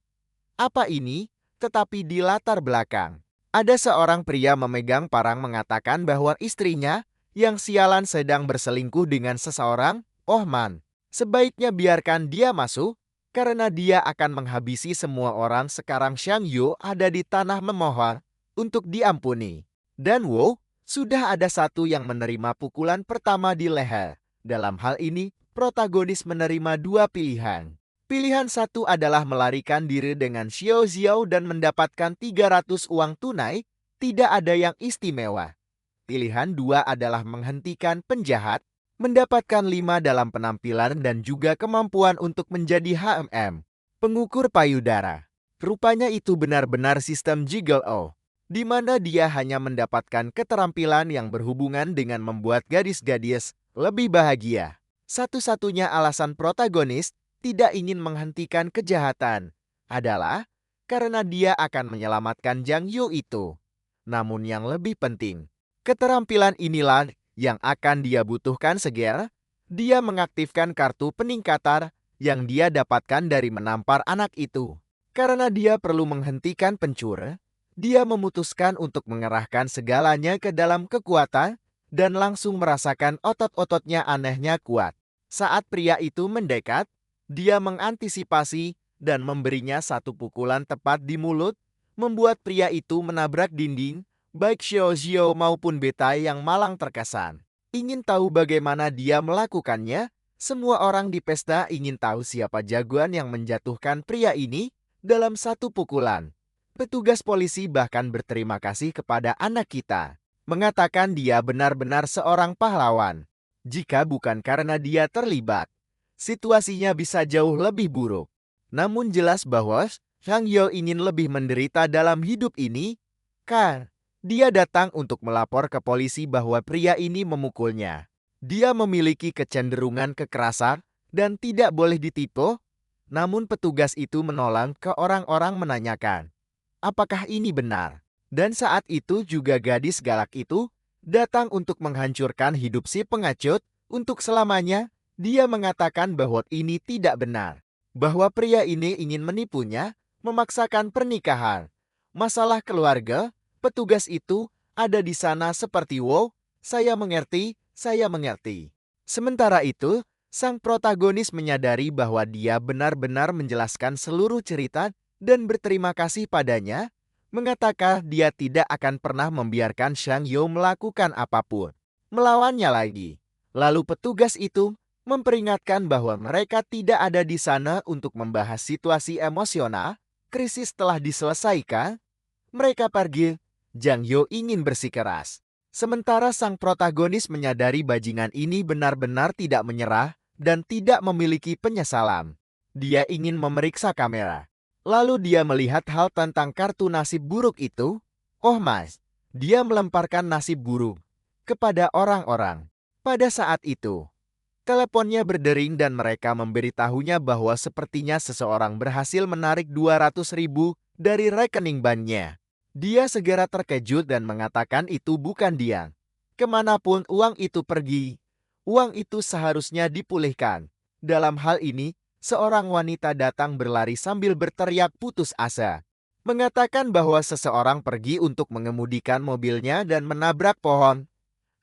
Apa ini? Tetapi di latar belakang, ada seorang pria memegang parang mengatakan bahwa istrinya yang sialan sedang berselingkuh dengan seseorang. Oh man, sebaiknya biarkan dia masuk, karena dia akan menghabisi semua orang. Sekarang Xiang Yu ada di tanah memohon untuk diampuni. Dan wow, sudah ada satu yang menerima pukulan pertama di leher. Dalam hal ini, protagonis menerima 2 pilihan. Pilihan satu adalah melarikan diri dengan Xiao Xiao dan mendapatkan 300 uang tunai, tidak ada yang istimewa. Pilihan 2 adalah menghentikan penjahat, mendapatkan 5 dalam penampilan dan juga kemampuan untuk menjadi HMM, pengukur payudara. Rupanya itu benar-benar sistem Gigolo, di mana dia hanya mendapatkan keterampilan yang berhubungan dengan membuat gadis-gadis lebih bahagia. Satu-satunya alasan protagonis tidak ingin menghentikan kejahatan adalah karena dia akan menyelamatkan Zhang Yu itu. Namun yang lebih penting, Keterampilan inilah yang akan dia butuhkan segera. Dia mengaktifkan kartu peningkatan yang dia dapatkan dari menampar anak itu. Karena dia perlu menghentikan pencuri, dia memutuskan untuk mengerahkan segalanya ke dalam kekuatan dan langsung merasakan otot-ototnya anehnya kuat. Saat pria itu mendekat, dia mengantisipasi dan memberinya satu pukulan tepat di mulut, membuat pria itu menabrak dinding. Baik Xiao Xiao maupun Beta yang malang terkesan. Ingin tahu bagaimana dia melakukannya? Semua orang di pesta ingin tahu siapa jagoan yang menjatuhkan pria ini dalam satu pukulan. Petugas polisi bahkan berterima kasih kepada anak kita, mengatakan dia benar-benar seorang pahlawan. Jika bukan karena dia terlibat, situasinya bisa jauh lebih buruk. Namun jelas bahwa Shang Yao ingin lebih menderita dalam hidup ini, kan? Dia datang untuk melapor ke polisi bahwa pria ini memukulnya. Dia memiliki kecenderungan kekerasan dan tidak boleh ditipu. Namun petugas itu menolak ke orang-orang menanyakan, apakah ini benar? Dan saat itu juga gadis galak itu datang untuk menghancurkan hidup si pengecut untuk selamanya. Dia mengatakan bahwa ini tidak benar. Bahwa pria ini ingin menipunya, memaksakan pernikahan. Masalah keluarga. Petugas itu ada di sana seperti wow, saya mengerti, saya mengerti. Sementara itu, sang protagonis menyadari bahwa dia benar-benar menjelaskan seluruh cerita dan berterima kasih padanya, mengatakan dia tidak akan pernah membiarkan Shang Yao melakukan apapun, melawannya lagi. Lalu petugas itu memperingatkan bahwa mereka tidak ada di sana untuk membahas situasi emosional, krisis telah diselesaikan, mereka pergi. Zhang Yao ingin bersikeras. Sementara sang protagonis menyadari bajingan ini benar-benar tidak menyerah dan tidak memiliki penyesalan. Dia ingin memeriksa kamera. Lalu dia melihat hal tentang kartu nasib buruk itu. Oh mas, dia melemparkan nasib buruk kepada orang-orang. Pada saat itu, teleponnya berdering dan mereka memberitahunya bahwa sepertinya seseorang berhasil menarik 200.000 dari rekening banknya. Dia segera terkejut dan mengatakan itu bukan dia. Kemanapun uang itu pergi, uang itu seharusnya dipulihkan. Dalam hal ini, seorang wanita datang berlari sambil berteriak putus asa. Mengatakan bahwa seseorang pergi untuk mengemudikan mobilnya dan menabrak pohon.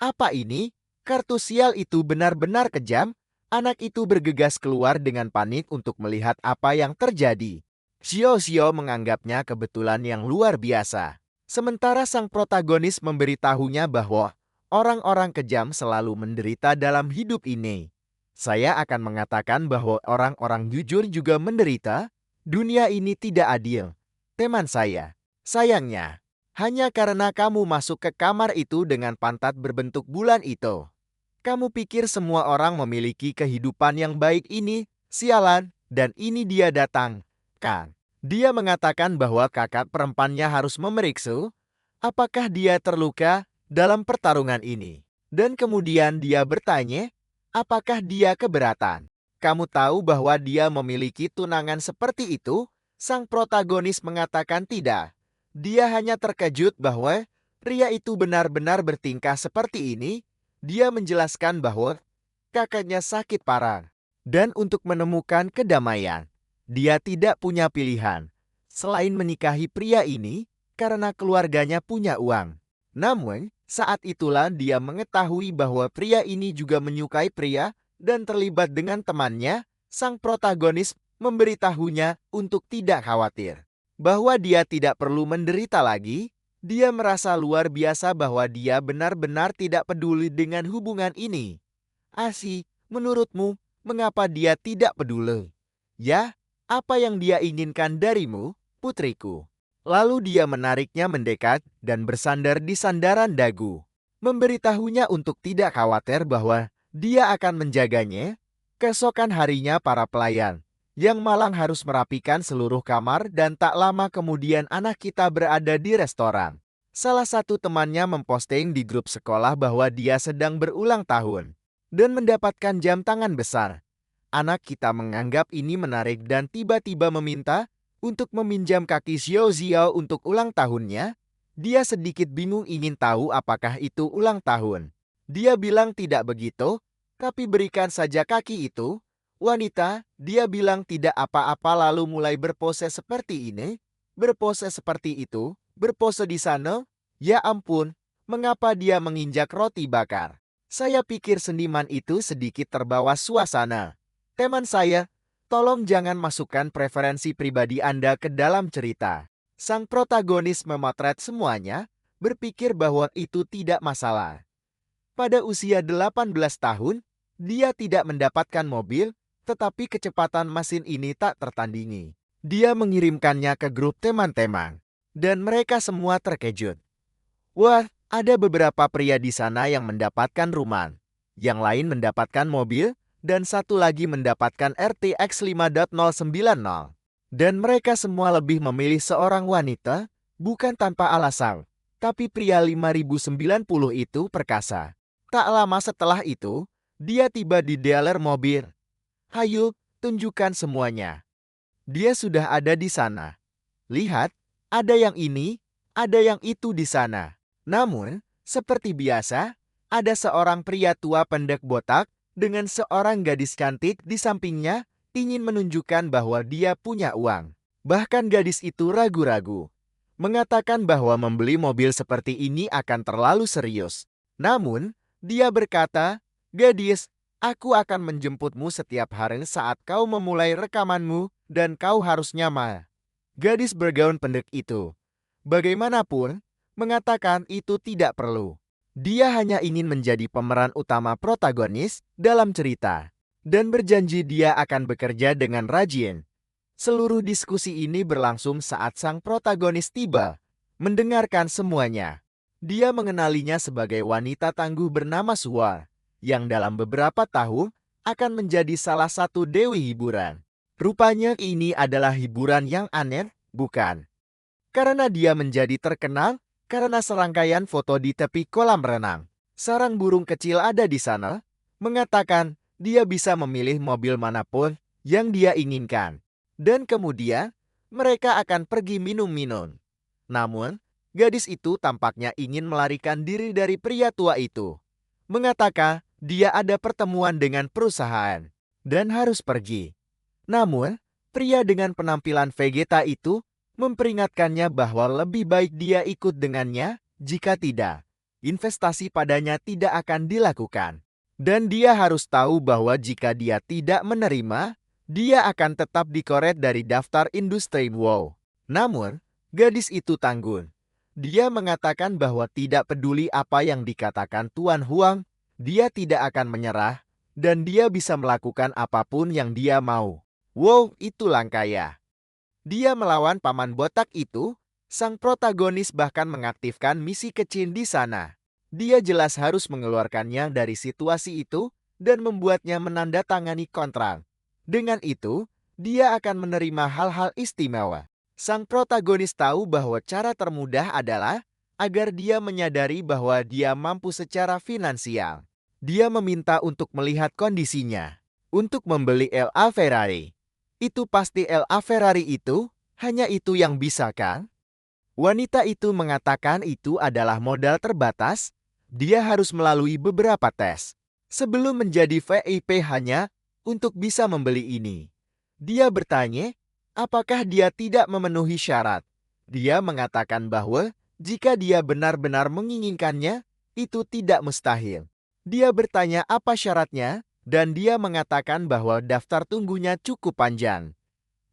Apa ini? Kartu sial itu benar-benar kejam. Anak itu bergegas keluar dengan panik untuk melihat apa yang terjadi. Xiao Xiao menganggapnya kebetulan yang luar biasa. Sementara sang protagonis memberitahunya bahwa orang-orang kejam selalu menderita dalam hidup ini. Saya akan mengatakan bahwa orang-orang jujur juga menderita. Dunia ini tidak adil. Teman saya, sayangnya, hanya karena kamu masuk ke kamar itu dengan pantat berbentuk bulan itu. Kamu pikir semua orang memiliki kehidupan yang baik ini? Sialan, dan ini dia datang. Kan? Dia mengatakan bahwa kakak perempuannya harus memeriksa apakah dia terluka dalam pertarungan ini. Dan kemudian dia bertanya, apakah dia keberatan? Kamu tahu bahwa dia memiliki tunangan seperti itu? Sang protagonis mengatakan tidak. Dia hanya terkejut bahwa pria itu benar-benar bertingkah seperti ini. Dia menjelaskan bahwa kakaknya sakit parah. Dan untuk menemukan kedamaian, dia tidak punya pilihan selain menikahi pria ini karena keluarganya punya uang. Namun, saat itulah dia mengetahui bahwa pria ini juga menyukai pria dan terlibat dengan temannya. Sang protagonis memberitahunya untuk tidak khawatir bahwa dia tidak perlu menderita lagi. Dia merasa luar biasa bahwa dia benar-benar tidak peduli dengan hubungan ini. Asi, menurutmu, mengapa dia tidak peduli? Ya, apa yang dia inginkan darimu, putriku? Lalu dia menariknya mendekat dan bersandar di sandaran dagu. Memberitahunya untuk tidak khawatir bahwa dia akan menjaganya. Keesokan harinya para pelayan yang malang harus merapikan seluruh kamar dan tak lama kemudian anak kita berada di restoran. Salah satu temannya memposting di grup sekolah bahwa dia sedang berulang tahun dan mendapatkan jam tangan besar. Anak kita menganggap ini menarik dan tiba-tiba meminta untuk meminjam kaki Xiao Xiao untuk ulang tahunnya. Dia sedikit bingung ingin tahu apakah itu ulang tahun. Dia bilang tidak begitu, tapi berikan saja kaki itu. Wanita, dia bilang tidak apa-apa lalu mulai berpose seperti ini, berpose seperti itu, berpose di sana. Ya ampun, mengapa dia menginjak roti bakar? Saya pikir seniman itu sedikit terbawa suasana. Teman saya, tolong jangan masukkan preferensi pribadi Anda ke dalam cerita. Sang protagonis memotret semuanya, berpikir bahwa itu tidak masalah. Pada usia 18 tahun, dia tidak mendapatkan mobil, tetapi kecepatan mesin ini tak tertandingi. Dia mengirimkannya ke grup teman-teman, dan mereka semua terkejut. Wah, ada beberapa pria di sana yang mendapatkan rumah, yang lain mendapatkan mobil, dan satu lagi mendapatkan RTX 5.090. Dan mereka semua lebih memilih seorang wanita, bukan tanpa alasan. Tapi pria 5090 itu perkasa. Tak lama setelah itu, dia tiba di dealer mobil. Hayu, tunjukkan semuanya. Dia sudah ada di sana. Lihat, ada yang ini, ada yang itu di sana. Namun, seperti biasa, ada seorang pria tua pendek botak dengan seorang gadis cantik di sampingnya ingin menunjukkan bahwa dia punya uang. Bahkan gadis itu ragu-ragu, mengatakan bahwa membeli mobil seperti ini akan terlalu serius. Namun, dia berkata, "Gadis, aku akan menjemputmu setiap hari saat kau memulai rekamanmu dan kau harus nyaman." Gadis bergaun pendek itu, bagaimanapun, mengatakan itu tidak perlu. Dia hanya ingin menjadi pemeran utama protagonis dalam cerita, dan berjanji dia akan bekerja dengan rajin. Seluruh diskusi ini berlangsung saat sang protagonis tiba, mendengarkan semuanya. Dia mengenalinya sebagai wanita tangguh bernama Suar, yang dalam beberapa tahun akan menjadi salah satu dewi hiburan. Rupanya ini adalah hiburan yang aneh, bukan? Karena dia menjadi terkenal karena serangkaian foto di tepi kolam renang. Sarang burung kecil ada di sana, mengatakan dia bisa memilih mobil manapun yang dia inginkan. Dan kemudian, mereka akan pergi minum-minum. Namun, gadis itu tampaknya ingin melarikan diri dari pria tua itu. Mengatakan dia ada pertemuan dengan perusahaan dan harus pergi. Namun, pria dengan penampilan Vegeta itu memperingatkannya bahwa lebih baik dia ikut dengannya, jika tidak, investasi padanya tidak akan dilakukan. Dan dia harus tahu bahwa jika dia tidak menerima, dia akan tetap dikoret dari daftar industri WoW. Namun, gadis itu tangguh. Dia mengatakan bahwa tidak peduli apa yang dikatakan Tuan Huang, dia tidak akan menyerah, dan dia bisa melakukan apapun yang dia mau. Wow, itu langkaya. Dia melawan paman botak itu, sang protagonis bahkan mengaktifkan misi kecil di sana. Dia jelas harus mengeluarkannya dari situasi itu dan membuatnya menandatangani kontrak. Dengan itu, dia akan menerima hal-hal istimewa. Sang protagonis tahu bahwa cara termudah adalah agar dia menyadari bahwa dia mampu secara finansial. Dia meminta untuk melihat kondisinya. Untuk membeli LA Ferrari. Itu pasti LA Ferrari itu, hanya itu yang bisa kan? Wanita itu mengatakan itu adalah modal terbatas, dia harus melalui beberapa tes. Sebelum menjadi VIP hanya untuk bisa membeli ini. Dia bertanya, apakah dia tidak memenuhi syarat? Dia mengatakan bahwa jika dia benar-benar menginginkannya, itu tidak mustahil. Dia bertanya apa syaratnya, dan dia mengatakan bahwa daftar tunggunya cukup panjang.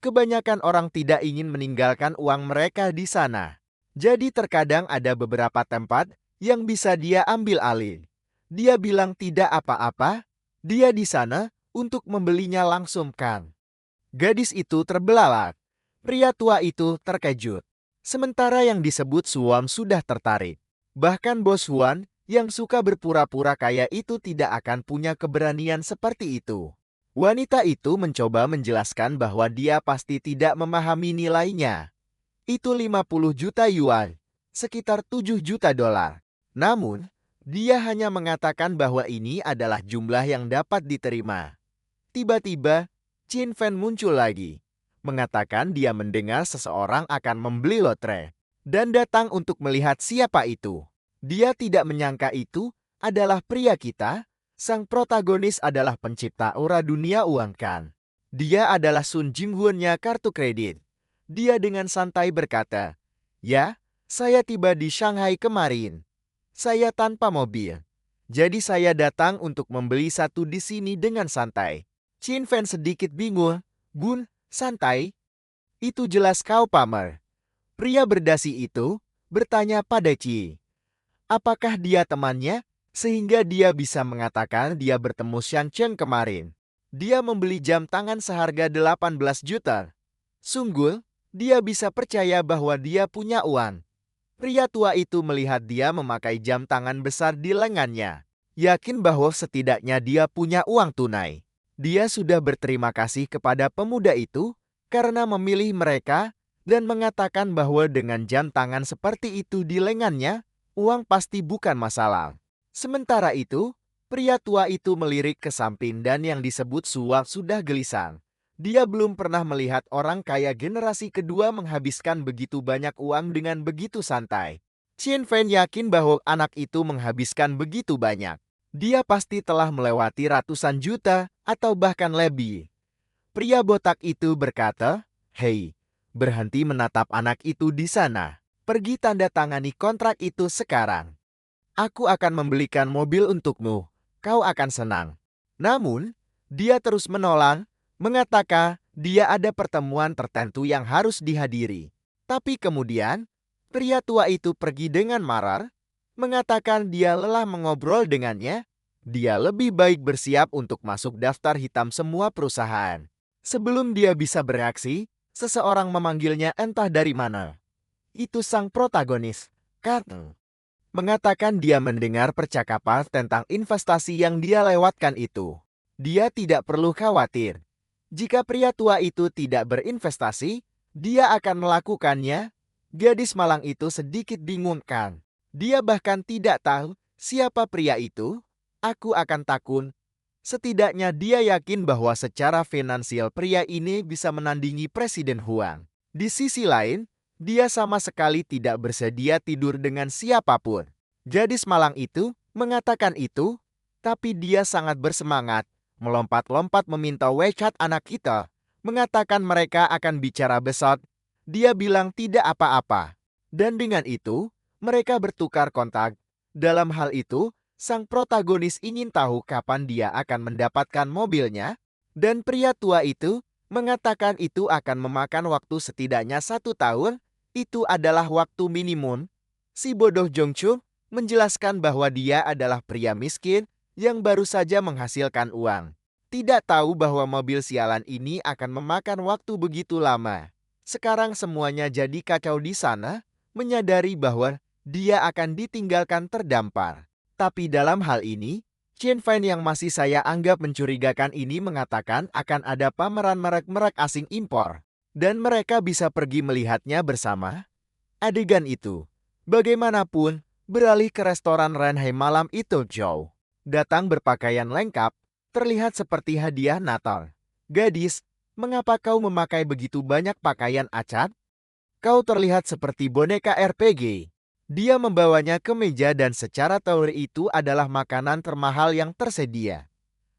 Kebanyakan orang tidak ingin meninggalkan uang mereka di sana. Jadi terkadang ada beberapa tempat yang bisa dia ambil alih. Dia bilang tidak apa-apa, dia di sana untuk membelinya langsung kan. Gadis itu terbelalak. Pria tua itu terkejut. Sementara yang disebut Suam sudah tertarik. Bahkan bos Huan yang suka berpura-pura kaya itu tidak akan punya keberanian seperti itu. Wanita itu mencoba menjelaskan bahwa dia pasti tidak memahami nilainya. Itu 50 juta yuan, sekitar 7 juta dolar. Namun, dia hanya mengatakan bahwa ini adalah jumlah yang dapat diterima. Tiba-tiba, Chin Fen muncul lagi, mengatakan dia mendengar seseorang akan membeli lotre. dan datang untuk melihat siapa itu. Dia tidak menyangka itu adalah pria kita. Sang protagonis adalah pencipta aura dunia uang kan. Dia adalah Sun Jingwon-nya kartu kredit. Dia dengan santai berkata, "Ya, saya tiba di Shanghai kemarin. Saya tanpa mobil. Jadi saya datang untuk membeli satu di sini dengan santai." Chin Fan sedikit bingung. "Bun, santai? Itu jelas kau pamer." Pria berdasi itu bertanya pada Ci, apakah dia temannya? Sehingga dia bisa mengatakan dia bertemu Xiang Chen kemarin. Dia membeli jam tangan seharga 18 juta. Sungguh, dia bisa percaya bahwa dia punya uang. Pria tua itu melihat dia memakai jam tangan besar di lengannya. Yakin bahwa setidaknya dia punya uang tunai. Dia sudah berterima kasih kepada pemuda itu karena memilih mereka dan mengatakan bahwa dengan jam tangan seperti itu di lengannya, uang pasti bukan masalah. Sementara itu, pria tua itu melirik ke samping dan yang disebut Suwak sudah gelisah. Dia belum pernah melihat orang kaya generasi kedua menghabiskan begitu banyak uang dengan begitu santai. Chin Fan yakin bahwa anak itu menghabiskan begitu banyak. Dia pasti telah melewati ratusan juta atau bahkan lebih. Pria botak itu berkata, "Hei, berhenti menatap anak itu di sana. Pergi tanda tangani kontrak itu sekarang. Aku akan membelikan mobil untukmu. Kau akan senang." Namun, dia terus menolak, mengatakan dia ada pertemuan tertentu yang harus dihadiri. Tapi kemudian, pria tua itu pergi dengan marah, mengatakan dia lelah mengobrol dengannya. Dia lebih baik bersiap untuk masuk daftar hitam semua perusahaan. Sebelum dia bisa bereaksi, seseorang memanggilnya entah dari mana. Itu sang protagonis, Carter. Mengatakan dia mendengar percakapan tentang investasi yang dia lewatkan itu. Dia tidak perlu khawatir. Jika pria tua itu tidak berinvestasi, dia akan melakukannya. Gadis malang itu sedikit bingung kan. Dia bahkan tidak tahu siapa pria itu. Aku akan takut. Setidaknya dia yakin bahwa secara finansial pria ini bisa menandingi Presiden Huang. Di sisi lain, dia sama sekali tidak bersedia tidur dengan siapapun. Gadis malang itu mengatakan itu, tapi dia sangat bersemangat, melompat-lompat meminta WeChat anak kita, mengatakan mereka akan bicara besok. Dia bilang tidak apa-apa. Dan dengan itu, mereka bertukar kontak. Dalam hal itu, sang protagonis ingin tahu kapan dia akan mendapatkan mobilnya, dan pria tua itu mengatakan itu akan memakan waktu setidaknya 1 tahun. Itu adalah waktu minimum. Si bodoh Jongchu menjelaskan bahwa dia adalah pria miskin yang baru saja menghasilkan uang. Tidak tahu bahwa mobil sialan ini akan memakan waktu begitu lama. Sekarang semuanya jadi kacau di sana, menyadari bahwa dia akan ditinggalkan terdampar. Tapi dalam hal ini, Chen Fan yang masih saya anggap mencurigakan ini mengatakan akan ada pameran merek-merek asing impor. Dan mereka bisa pergi melihatnya bersama. Adegan itu, bagaimanapun, beralih ke restoran Renhei malam itu jauh. Datang berpakaian lengkap, terlihat seperti hadiah Natal. "Gadis, mengapa kau memakai begitu banyak pakaian acak? Kau terlihat seperti boneka RPG." Dia membawanya ke meja dan secara teori itu adalah makanan termahal yang tersedia.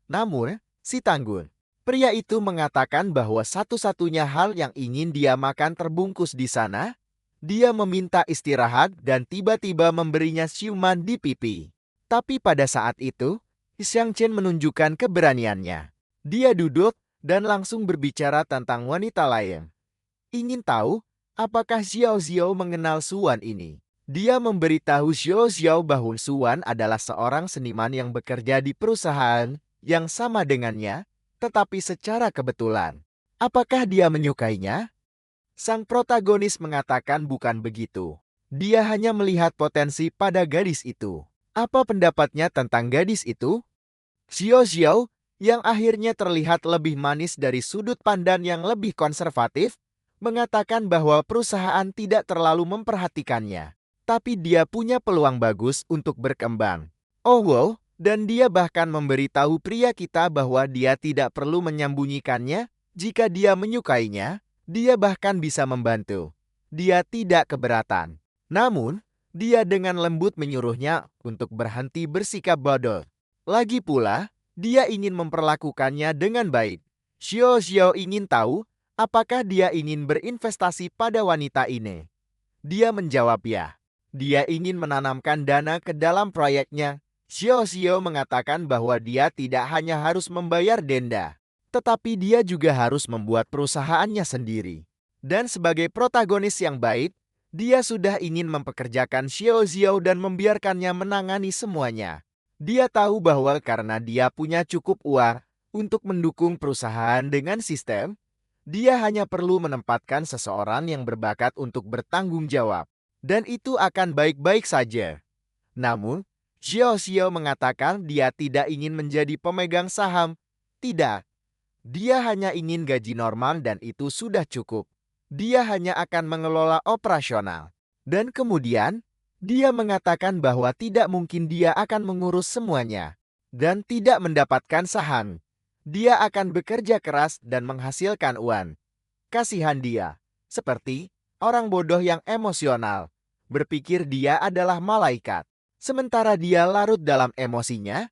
Namun, si Tanggul, pria itu mengatakan bahwa satu-satunya hal yang ingin dia makan terbungkus di sana. Dia meminta istirahat dan tiba-tiba memberinya ciuman di pipi. Tapi pada saat itu, Xiang Chen menunjukkan keberaniannya. Dia duduk dan langsung berbicara tentang wanita lain. Ingin tahu apakah Xiao Xiao mengenal Suwan ini? Dia memberitahu Xiao Xiao bahwa Suwan adalah seorang seniman yang bekerja di perusahaan yang sama dengannya, tetapi secara kebetulan. Apakah dia menyukainya? Sang protagonis mengatakan bukan begitu. Dia hanya melihat potensi pada gadis itu. Apa pendapatnya tentang gadis itu? Xiao Xiao, yang akhirnya terlihat lebih manis dari sudut pandang yang lebih konservatif, mengatakan bahwa perusahaan tidak terlalu memperhatikannya. Tapi dia punya peluang bagus untuk berkembang. Oh wow, dan dia bahkan memberitahu pria kita bahwa dia tidak perlu menyembunyikannya. Jika dia menyukainya, dia bahkan bisa membantu. dia tidak keberatan. Namun, dia dengan lembut menyuruhnya untuk berhenti bersikap bodoh. Lagi pula, dia ingin memperlakukannya dengan baik. Xiao Xiao ingin tahu apakah dia ingin berinvestasi pada wanita ini. Dia menjawab ya. Dia ingin menanamkan dana ke dalam proyeknya. Xiao Xiao mengatakan bahwa dia tidak hanya harus membayar denda, tetapi dia juga harus membuat perusahaannya sendiri. Dan sebagai protagonis yang baik, dia sudah ingin mempekerjakan Xiao Xiao dan membiarkannya menangani semuanya. Dia tahu bahwa karena dia punya cukup uang untuk mendukung perusahaan dengan sistem, dia hanya perlu menempatkan seseorang yang berbakat untuk bertanggung jawab. Dan itu akan baik-baik saja. Namun, Xiao Xiao mengatakan dia tidak ingin menjadi pemegang saham. Tidak, dia hanya ingin gaji normal dan itu sudah cukup. Dia hanya akan mengelola operasional. Dan kemudian, dia mengatakan bahwa tidak mungkin dia akan mengurus semuanya. Dan tidak mendapatkan saham. Dia akan bekerja keras dan menghasilkan uang. Kasihan dia, seperti orang bodoh yang emosional. Berpikir dia adalah malaikat. Sementara dia larut dalam emosinya,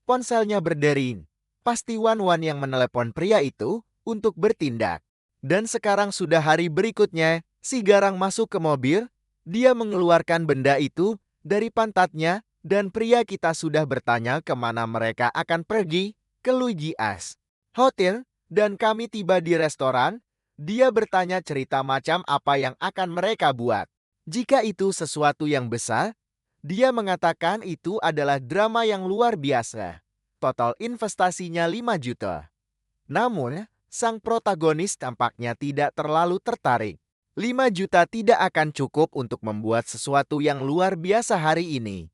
ponselnya berdering. Pasti Wan yang menelepon pria itu untuk bertindak. Dan sekarang sudah hari berikutnya, si Garang masuk ke mobil, dia mengeluarkan benda itu dari pantatnya, dan pria kita sudah bertanya kemana mereka akan pergi, ke Luigi As Hotel, dan kami tiba di restoran. Dia bertanya cerita macam apa yang akan mereka buat. Jika itu sesuatu yang besar, dia mengatakan itu adalah drama yang luar biasa. Total investasinya 5 juta. Namun, sang protagonis tampaknya tidak terlalu tertarik. 5 juta tidak akan cukup untuk membuat sesuatu yang luar biasa hari ini.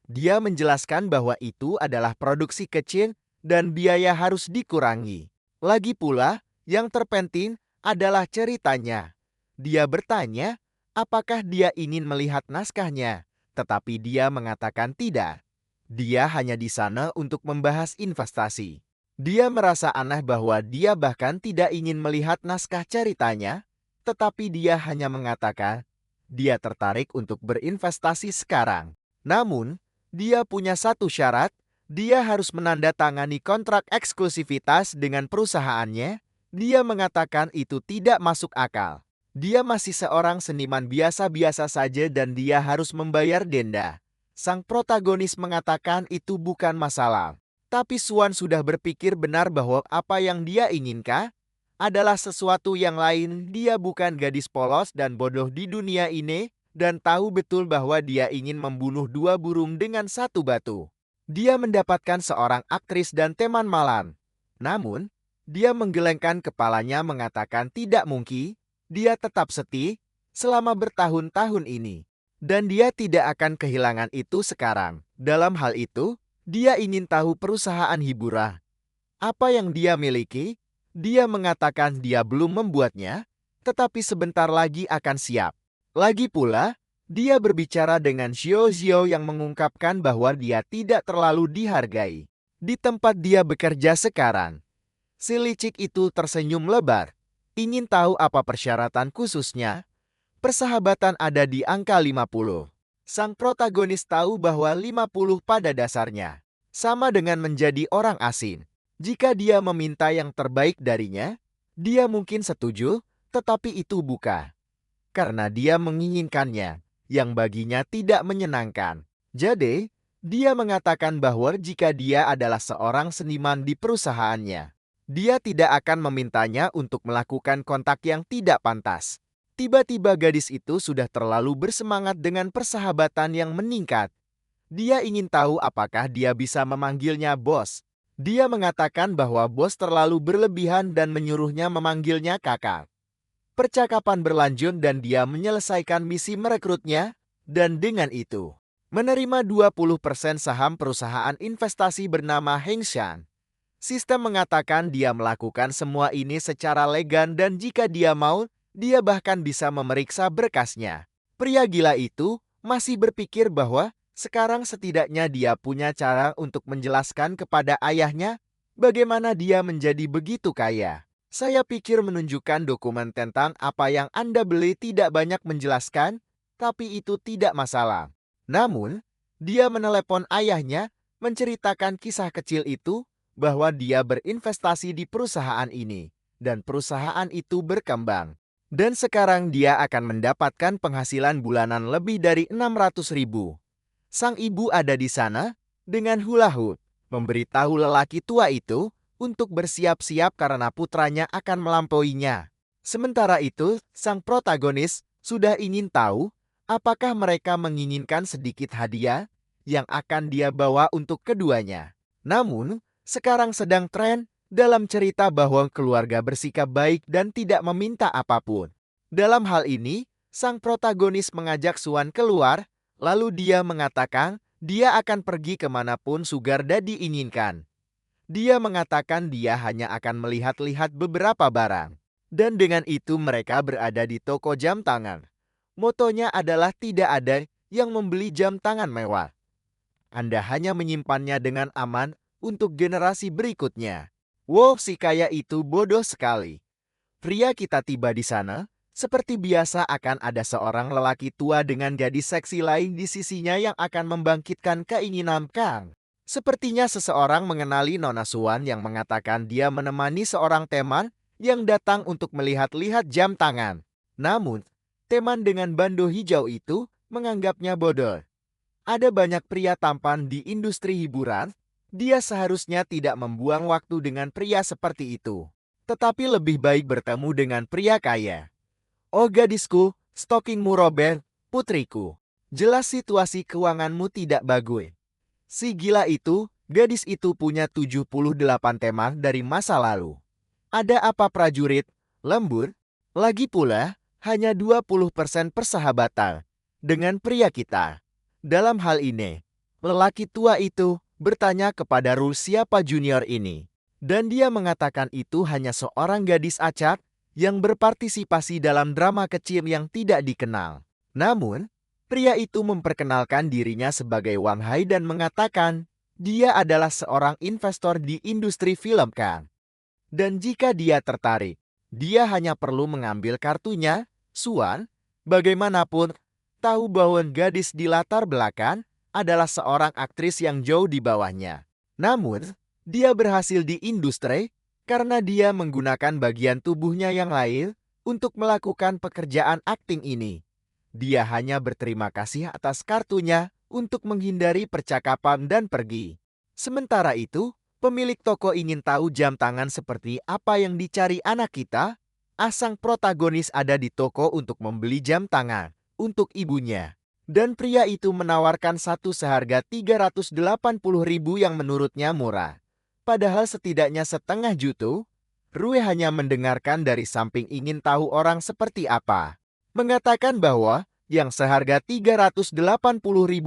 Dia menjelaskan bahwa itu adalah produksi kecil dan biaya harus dikurangi. Lagi pula, yang terpenting adalah ceritanya. Dia bertanya, apakah dia ingin melihat naskahnya, tetapi dia mengatakan tidak. Dia hanya di sana untuk membahas investasi. Dia merasa aneh bahwa dia bahkan tidak ingin melihat naskah ceritanya, tetapi dia hanya mengatakan dia tertarik untuk berinvestasi sekarang. Namun, dia punya satu syarat, dia harus menandatangani kontrak eksklusivitas dengan perusahaannya. Dia mengatakan itu tidak masuk akal. Dia masih seorang seniman biasa-biasa saja dan dia harus membayar denda. Sang protagonis mengatakan itu bukan masalah. Tapi Swan sudah berpikir benar bahwa apa yang dia inginkan adalah sesuatu yang lain. Dia bukan gadis polos dan bodoh di dunia ini dan tahu betul bahwa dia ingin membunuh 2 burung dengan 1 batu. Dia mendapatkan seorang aktris dan teman malam. Namun, dia menggelengkan kepalanya mengatakan tidak mungkin, dia tetap setia selama bertahun-tahun ini. Dan dia tidak akan kehilangan itu sekarang. Dalam hal itu, dia ingin tahu perusahaan hiburan. Apa yang dia miliki? Dia mengatakan dia belum membuatnya, tetapi sebentar lagi akan siap. Lagi pula, dia berbicara dengan Xiao Xiao yang mengungkapkan bahwa dia tidak terlalu dihargai di tempat dia bekerja sekarang. Si licik itu tersenyum lebar. Ingin tahu apa persyaratan khususnya? Persahabatan ada di angka 50. Sang protagonis tahu bahwa 50 pada dasarnya sama dengan menjadi orang asing. Jika dia meminta yang terbaik darinya, dia mungkin setuju, tetapi itu bukan. Karena dia menginginkannya, yang baginya tidak menyenangkan. Jadi, dia mengatakan bahwa jika dia adalah seorang seniman di perusahaannya, dia tidak akan memintanya untuk melakukan kontak yang tidak pantas. Tiba-tiba gadis itu sudah terlalu bersemangat dengan persahabatan yang meningkat. Dia ingin tahu apakah dia bisa memanggilnya bos. Dia mengatakan bahwa bos terlalu berlebihan dan menyuruhnya memanggilnya kakak. Percakapan berlanjut dan dia menyelesaikan misi merekrutnya, dan dengan itu, menerima 20% saham perusahaan investasi bernama Heng Shan. Sistem mengatakan dia melakukan semua ini secara legal dan jika dia mau, dia bahkan bisa memeriksa berkasnya. Pria gila itu masih berpikir bahwa sekarang setidaknya dia punya cara untuk menjelaskan kepada ayahnya bagaimana dia menjadi begitu kaya. Saya pikir menunjukkan dokumen tentang apa yang Anda beli tidak banyak menjelaskan, tapi itu tidak masalah. Namun, dia menelepon ayahnya menceritakan kisah kecil itu bahwa dia berinvestasi di perusahaan ini dan perusahaan itu berkembang. Dan sekarang dia akan mendapatkan penghasilan bulanan lebih dari 600.000. Sang ibu ada di sana dengan hula hoop, memberitahu lelaki tua itu untuk bersiap-siap karena putranya akan melampauinya. Sementara itu, sang protagonis sudah ingin tahu apakah mereka menginginkan sedikit hadiah yang akan dia bawa untuk keduanya. Namun, sekarang sedang tren dalam cerita bahwa keluarga bersikap baik dan tidak meminta apapun. Dalam hal ini, sang protagonis mengajak Swan keluar, lalu dia mengatakan dia akan pergi kemanapun Sugar Daddy inginkan. Dia mengatakan dia hanya akan melihat-lihat beberapa barang. Dan dengan itu mereka berada di toko jam tangan. Motonya adalah tidak ada yang membeli jam tangan mewah. Anda hanya menyimpannya dengan aman untuk generasi berikutnya. Wow, si kaya itu bodoh sekali. Pria kita tiba di sana, seperti biasa akan ada seorang lelaki tua dengan gadis seksi lain di sisinya yang akan membangkitkan keinginan Kang. Sepertinya seseorang mengenali Nona Swan yang mengatakan dia menemani seorang teman yang datang untuk melihat-lihat jam tangan. Namun, teman dengan bando hijau itu menganggapnya bodoh. Ada banyak pria tampan di industri hiburan, dia seharusnya tidak membuang waktu dengan pria seperti itu. Tetapi lebih baik bertemu dengan pria kaya. Oh gadisku, stokingmu robek, putriku. Jelas situasi keuanganmu tidak bagus. Si gila itu, gadis itu punya 78 teman dari masa lalu. Ada apa prajurit? Lembur? Lagi pula, hanya 20% persahabatan dengan pria kita. Dalam hal ini, lelaki tua itu bertanya kepada Rul siapa junior ini. Dan dia mengatakan itu hanya seorang gadis acak yang berpartisipasi dalam drama kecil yang tidak dikenal. Namun, pria itu memperkenalkan dirinya sebagai Wang Hai dan mengatakan dia adalah seorang investor di industri film Kang. Dan jika dia tertarik, dia hanya perlu mengambil kartunya, Swan, bagaimanapun, tahu bahwa gadis di latar belakang adalah seorang aktris yang jauh di bawahnya. Namun, dia berhasil di industri karena dia menggunakan bagian tubuhnya yang lain untuk melakukan pekerjaan akting ini. Dia hanya berterima kasih atas kartunya untuk menghindari percakapan dan pergi. Sementara itu, pemilik toko ingin tahu jam tangan seperti apa yang dicari anak kita. Sang protagonis ada di toko untuk membeli jam tangan untuk ibunya. Dan pria itu menawarkan satu seharga 380.000 yang menurutnya murah. Padahal setidaknya setengah juta. Rue hanya mendengarkan dari samping ingin tahu orang seperti apa. Mengatakan bahwa yang seharga 380.000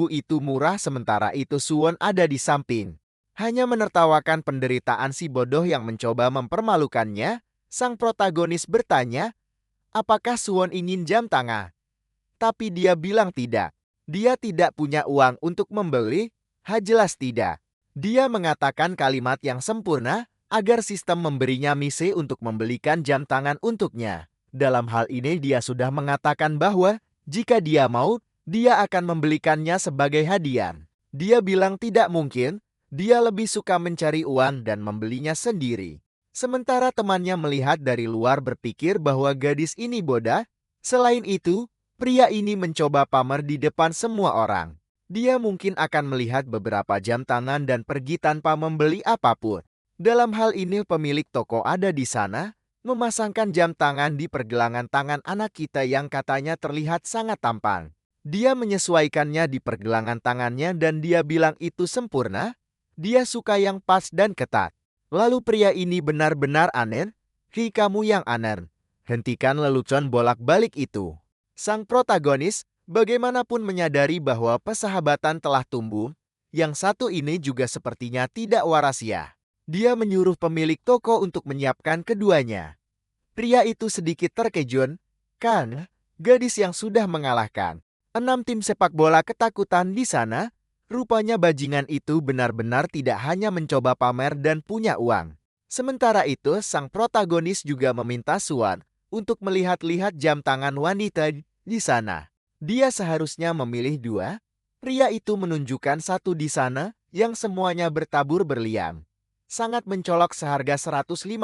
itu murah sementara itu Suwon ada di samping. Hanya menertawakan penderitaan si bodoh yang mencoba mempermalukannya, sang protagonis bertanya, apakah Suwon ingin jam tangan? Tapi dia bilang tidak. Dia tidak punya uang untuk membeli, jelas tidak. Dia mengatakan kalimat yang sempurna agar sistem memberinya misi untuk membelikan jam tangan untuknya. Dalam hal ini dia sudah mengatakan bahwa jika dia mau, dia akan membelikannya sebagai hadiah. Dia bilang tidak mungkin, dia lebih suka mencari uang dan membelinya sendiri. Sementara temannya melihat dari luar berpikir bahwa gadis ini bodoh. Selain itu, pria ini mencoba pamer di depan semua orang. Dia mungkin akan melihat beberapa jam tangan dan pergi tanpa membeli apapun. Dalam hal ini pemilik toko ada di sana, memasangkan jam tangan di pergelangan tangan anak kita yang katanya terlihat sangat tampan. Dia menyesuaikannya di pergelangan tangannya dan dia bilang itu sempurna. Dia suka yang pas dan ketat. Lalu pria ini benar-benar aneh. Kamu yang aneh. Hentikan lelucon bolak-balik itu. Sang protagonis bagaimanapun menyadari bahwa persahabatan telah tumbuh. Yang satu ini juga sepertinya tidak waras ya. Dia menyuruh pemilik toko untuk menyiapkan keduanya. Pria itu sedikit terkejut, kan? Gadis yang sudah mengalahkan 6 tim sepak bola ketakutan di sana. Rupanya bajingan itu benar-benar tidak hanya mencoba pamer dan punya uang. Sementara itu, sang protagonis juga meminta Swan untuk melihat-lihat jam tangan wanita di sana. Dia seharusnya memilih dua. Pria itu menunjukkan satu di sana yang semuanya bertabur berlian. Sangat mencolok seharga 150.000.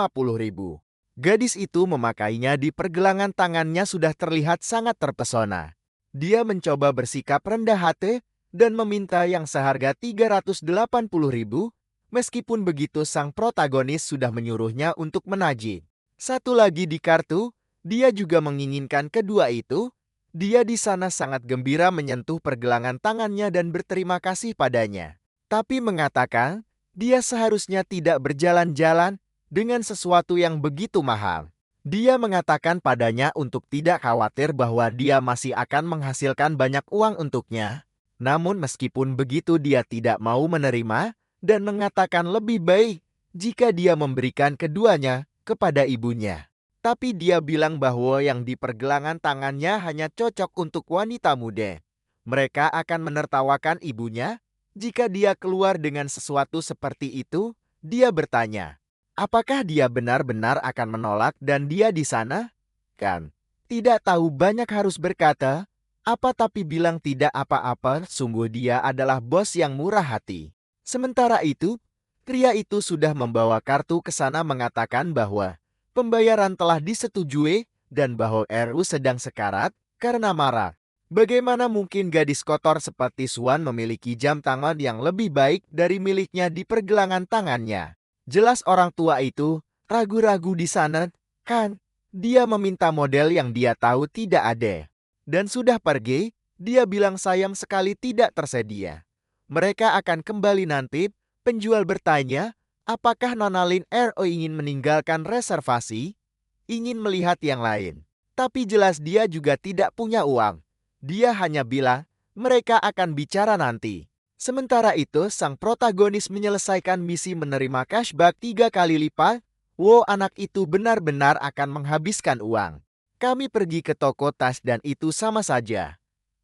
Gadis itu memakainya di pergelangan tangannya sudah terlihat sangat terpesona. Dia mencoba bersikap rendah hati dan meminta yang seharga 380.000. Meskipun begitu, sang protagonis sudah menyuruhnya untuk menagih. Satu lagi di kartu, dia juga menginginkan kedua itu. Dia di sana sangat gembira menyentuh pergelangan tangannya dan berterima kasih padanya. Tapi mengatakan, dia seharusnya tidak berjalan-jalan dengan sesuatu yang begitu mahal. Dia mengatakan padanya untuk tidak khawatir bahwa dia masih akan menghasilkan banyak uang untuknya. Namun meskipun begitu dia tidak mau menerima, dan mengatakan lebih baik jika dia memberikan keduanya kepada ibunya. Tapi dia bilang bahwa yang di pergelangan tangannya hanya cocok untuk wanita muda. Mereka akan menertawakan ibunya jika dia keluar dengan sesuatu seperti itu. Dia bertanya, apakah dia benar-benar akan menolak dan dia di sana? Kan, tidak tahu banyak harus berkata, apa tapi bilang tidak apa-apa, sungguh dia adalah bos yang murah hati. Sementara itu, pria itu sudah membawa kartu ke sana mengatakan bahwa pembayaran telah disetujui dan bahwa RU sedang sekarat karena marah. Bagaimana mungkin gadis kotor seperti Swan memiliki jam tangan yang lebih baik dari miliknya di pergelangan tangannya? Jelas orang tua itu ragu-ragu di sana, kan? Dia meminta model yang dia tahu tidak ada. Dan sudah pergi, dia bilang sayang sekali tidak tersedia. Mereka akan kembali nanti. Penjual bertanya, apakah Nona Lin RO ingin meninggalkan reservasi? Ingin melihat yang lain. Tapi jelas dia juga tidak punya uang. Dia hanya bilang, mereka akan bicara nanti. Sementara itu, sang protagonis menyelesaikan misi menerima cashback 3 kali lipat. Wow, anak itu benar-benar akan menghabiskan uang. Kami pergi ke toko tas dan itu sama saja.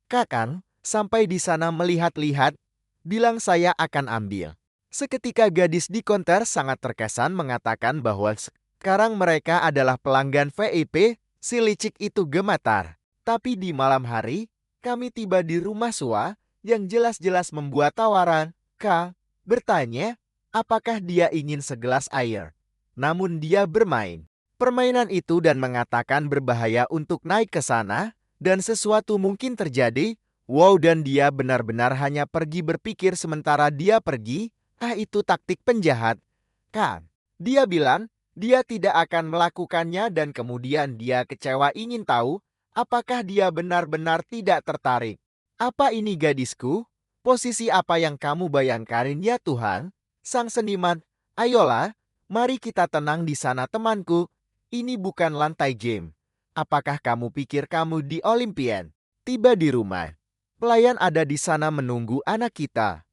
Kakang, sampai di sana melihat-lihat, bilang saya akan ambil. Seketika gadis di konter sangat terkesan mengatakan bahwa sekarang mereka adalah pelanggan VIP, si licik itu gemetar. Tapi di malam hari, kami tiba di rumah Sua yang jelas-jelas membuat tawaran. Kak, bertanya, apakah dia ingin segelas air? Namun dia bermain permainan itu dan mengatakan berbahaya untuk naik ke sana, dan sesuatu mungkin terjadi. Wow, dan dia benar-benar hanya pergi berpikir sementara dia pergi. Itu taktik penjahat. Kan? Dia bilang, dia tidak akan melakukannya dan kemudian dia kecewa ingin tahu, apakah dia benar-benar tidak tertarik. Apa ini gadisku? Posisi apa yang kamu bayangkan ya Tuhan? Sang seniman, ayolah, mari kita tenang di sana temanku. Ini bukan lantai game. Apakah kamu pikir kamu di Olimpian? Tiba di rumah. Pelayan ada di sana menunggu anak kita.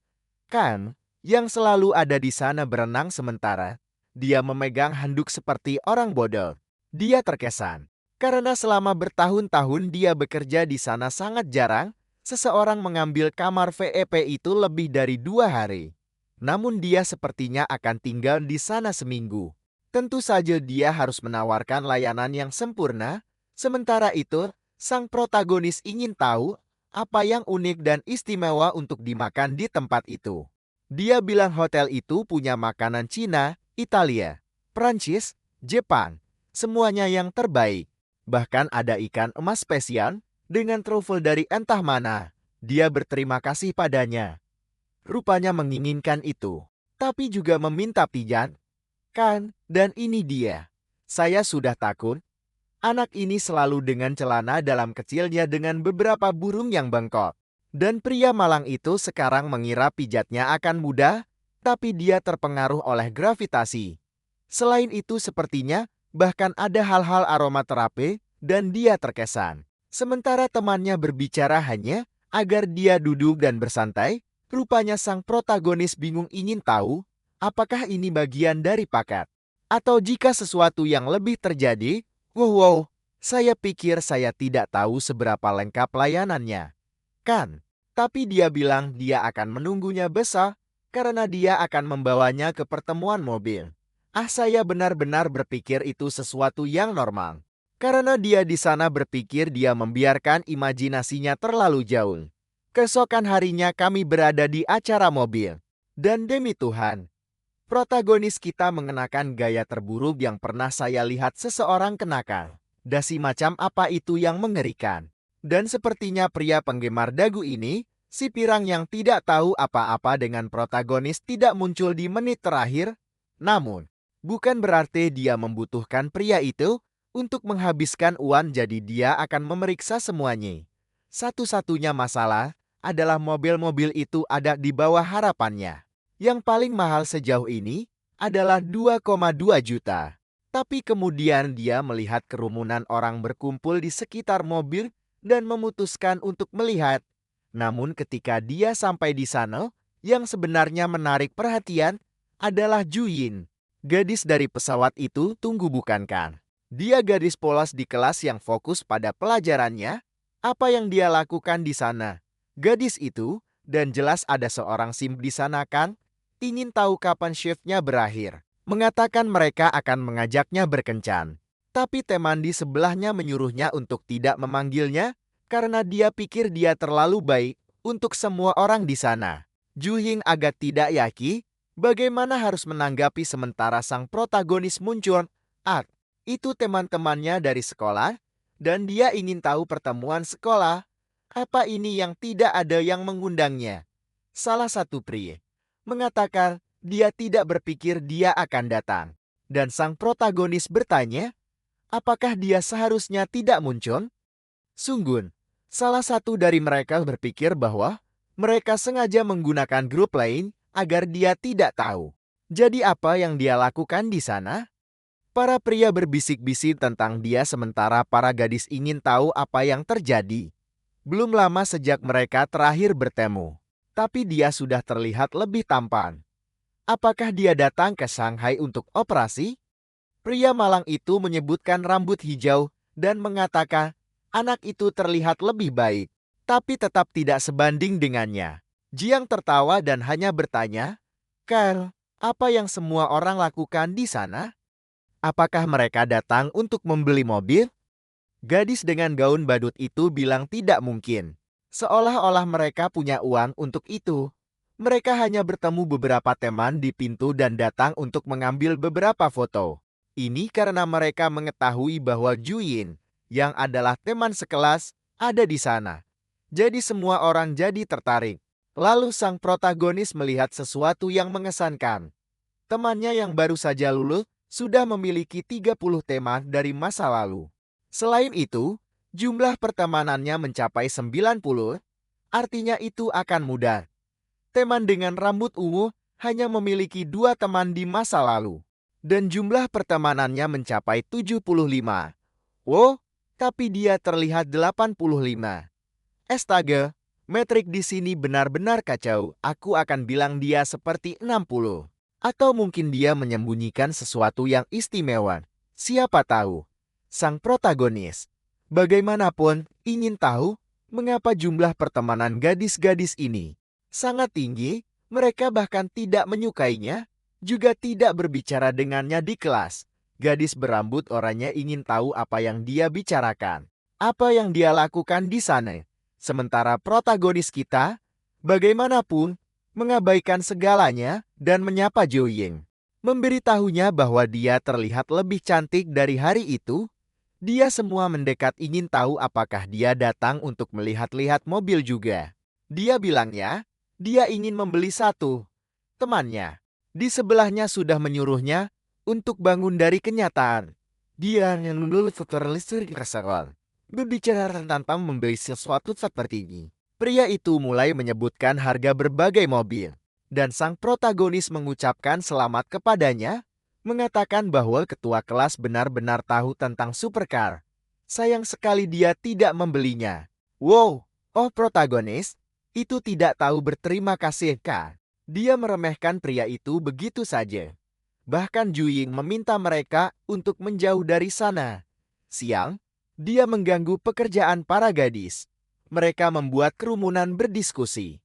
Kan, yang selalu ada di sana berenang sementara. Dia memegang handuk seperti orang bodoh. Dia terkesan. Karena selama bertahun-tahun dia bekerja di sana sangat jarang, seseorang mengambil kamar VIP itu lebih dari 2 hari. Namun dia sepertinya akan tinggal di sana seminggu. Tentu saja dia harus menawarkan layanan yang sempurna. Sementara itu, sang protagonis ingin tahu apa yang unik dan istimewa untuk dimakan di tempat itu. Dia bilang hotel itu punya makanan Cina, Italia, Prancis, Jepang, semuanya yang terbaik. Bahkan ada ikan emas spesial dengan trufel dari entah mana. Dia berterima kasih padanya. Rupanya menginginkan itu, tapi juga meminta pijat. Kan, dan ini dia. Saya sudah takut. Anak ini selalu dengan celana dalam kecilnya dengan beberapa burung yang bengkok. Dan pria malang itu sekarang mengira pijatnya akan mudah, tapi dia terpengaruh oleh gravitasi. Selain itu sepertinya, bahkan ada hal-hal aromaterapi, dan dia terkesan. Sementara temannya berbicara hanya agar dia duduk dan bersantai, rupanya sang protagonis bingung ingin tahu, apakah ini bagian dari paket? Atau jika sesuatu yang lebih terjadi. Wow, saya pikir saya tidak tahu seberapa lengkap layanannya. Kan? Tapi dia bilang dia akan menunggunya besok karena dia akan membawanya ke pertemuan mobil. Saya benar-benar berpikir itu sesuatu yang normal. Karena dia di sana berpikir dia membiarkan imajinasinya terlalu jauh. Keesokan harinya kami berada di acara mobil. Dan demi Tuhan, protagonis kita mengenakan gaya terburuk yang pernah saya lihat seseorang kenakan. Dasi macam apa itu yang mengerikan. Dan sepertinya pria penggemar dagu ini, si pirang yang tidak tahu apa-apa dengan protagonis tidak muncul di menit terakhir. Namun, bukan berarti dia membutuhkan pria itu untuk menghabiskan uang, jadi dia akan memeriksa semuanya. Satu-satunya masalah adalah mobil-mobil itu ada di bawah harapannya. Yang paling mahal sejauh ini adalah 2,2 juta. Tapi kemudian dia melihat kerumunan orang berkumpul di sekitar mobil dan memutuskan untuk melihat. Namun ketika dia sampai di sana, yang sebenarnya menarik perhatian adalah Juyin. Gadis dari pesawat itu tunggu bukan kan? Dia gadis polos di kelas yang fokus pada pelajarannya. Apa yang dia lakukan di sana? Gadis itu, dan jelas ada seorang simp di sana kan? Ingin tahu kapan shiftnya berakhir. Mengatakan mereka akan mengajaknya berkencan. Tapi teman di sebelahnya menyuruhnya untuk tidak memanggilnya karena dia pikir dia terlalu baik untuk semua orang di sana. Juhing agak tidak yakin bagaimana harus menanggapi sementara sang protagonis muncul. Itu teman-temannya dari sekolah dan dia ingin tahu pertemuan sekolah. Apa ini yang tidak ada yang mengundangnya? Salah satu pria mengatakan dia tidak berpikir dia akan datang. Dan sang protagonis bertanya, apakah dia seharusnya tidak muncul? Sungguh, salah satu dari mereka berpikir bahwa mereka sengaja menggunakan grup lain agar dia tidak tahu. Jadi apa yang dia lakukan di sana? Para pria berbisik-bisik tentang dia sementara para gadis ingin tahu apa yang terjadi. Belum lama sejak mereka terakhir bertemu, tapi dia sudah terlihat lebih tampan. Apakah dia datang ke Shanghai untuk operasi? Pria malang itu menyebutkan rambut hijau dan mengatakan anak itu terlihat lebih baik, tapi tetap tidak sebanding dengannya. Jiang tertawa dan hanya bertanya, Kyle, apa yang semua orang lakukan di sana? Apakah mereka datang untuk membeli mobil? Gadis dengan gaun badut itu bilang tidak mungkin. Seolah-olah mereka punya uang untuk itu. Mereka hanya bertemu beberapa teman di pintu dan datang untuk mengambil beberapa foto. Ini karena mereka mengetahui bahwa Juyin, yang adalah teman sekelas, ada di sana. Jadi semua orang jadi tertarik. Lalu sang protagonis melihat sesuatu yang mengesankan. Temannya yang baru saja lulus sudah memiliki 30 teman dari masa lalu. Selain itu, jumlah pertemanannya mencapai 90, artinya itu akan mudah. Teman dengan rambut ungu hanya memiliki 2 teman di masa lalu. Dan jumlah pertemanannya mencapai 75. Wow, tapi dia terlihat 85. Astaga, metrik di sini benar-benar kacau. Aku akan bilang dia seperti 60. Atau mungkin dia menyembunyikan sesuatu yang istimewa. Siapa tahu? Sang protagonis, bagaimanapun, ingin tahu mengapa jumlah pertemanan gadis-gadis ini sangat tinggi. Mereka bahkan tidak menyukainya, juga tidak berbicara dengannya di kelas. Gadis berambut oranye ingin tahu apa yang dia bicarakan, apa yang dia lakukan di sana. Sementara protagonis kita, bagaimanapun, mengabaikan segalanya dan menyapa Joying. Memberitahunya bahwa dia terlihat lebih cantik dari hari itu. Dia semua mendekat ingin tahu apakah dia datang untuk melihat-lihat mobil juga. Dia bilangnya, dia ingin membeli satu. Temannya di sebelahnya sudah menyuruhnya untuk bangun dari kenyataan. Dia yang lulus listrik reservoir. Berbicara tentang membeli sesuatu seperti ini. Pria itu mulai menyebutkan harga berbagai mobil, dan sang protagonis mengucapkan selamat kepadanya, mengatakan bahwa ketua kelas benar-benar tahu tentang supercar. Sayang sekali dia tidak membelinya. Wow, oh protagonis, itu tidak tahu berterima kasih kah? Dia meremehkan pria itu begitu saja. Bahkan Juying meminta mereka untuk menjauh dari sana. Siang, dia mengganggu pekerjaan para gadis. Mereka membuat kerumunan berdiskusi.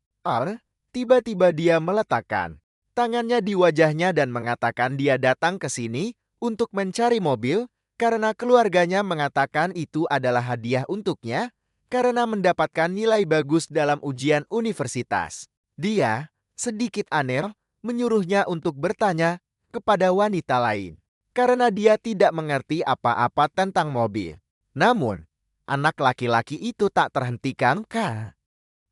Tiba-tiba dia meletakkan tangannya di wajahnya dan mengatakan dia datang ke sini untuk mencari mobil karena keluarganya mengatakan itu adalah hadiah untuknya karena mendapatkan nilai bagus dalam ujian universitas. Dia, sedikit aneh, menyuruhnya untuk bertanya kepada wanita lain karena dia tidak mengerti apa-apa tentang mobil. Namun, anak laki-laki itu tak terhentikan, Kak.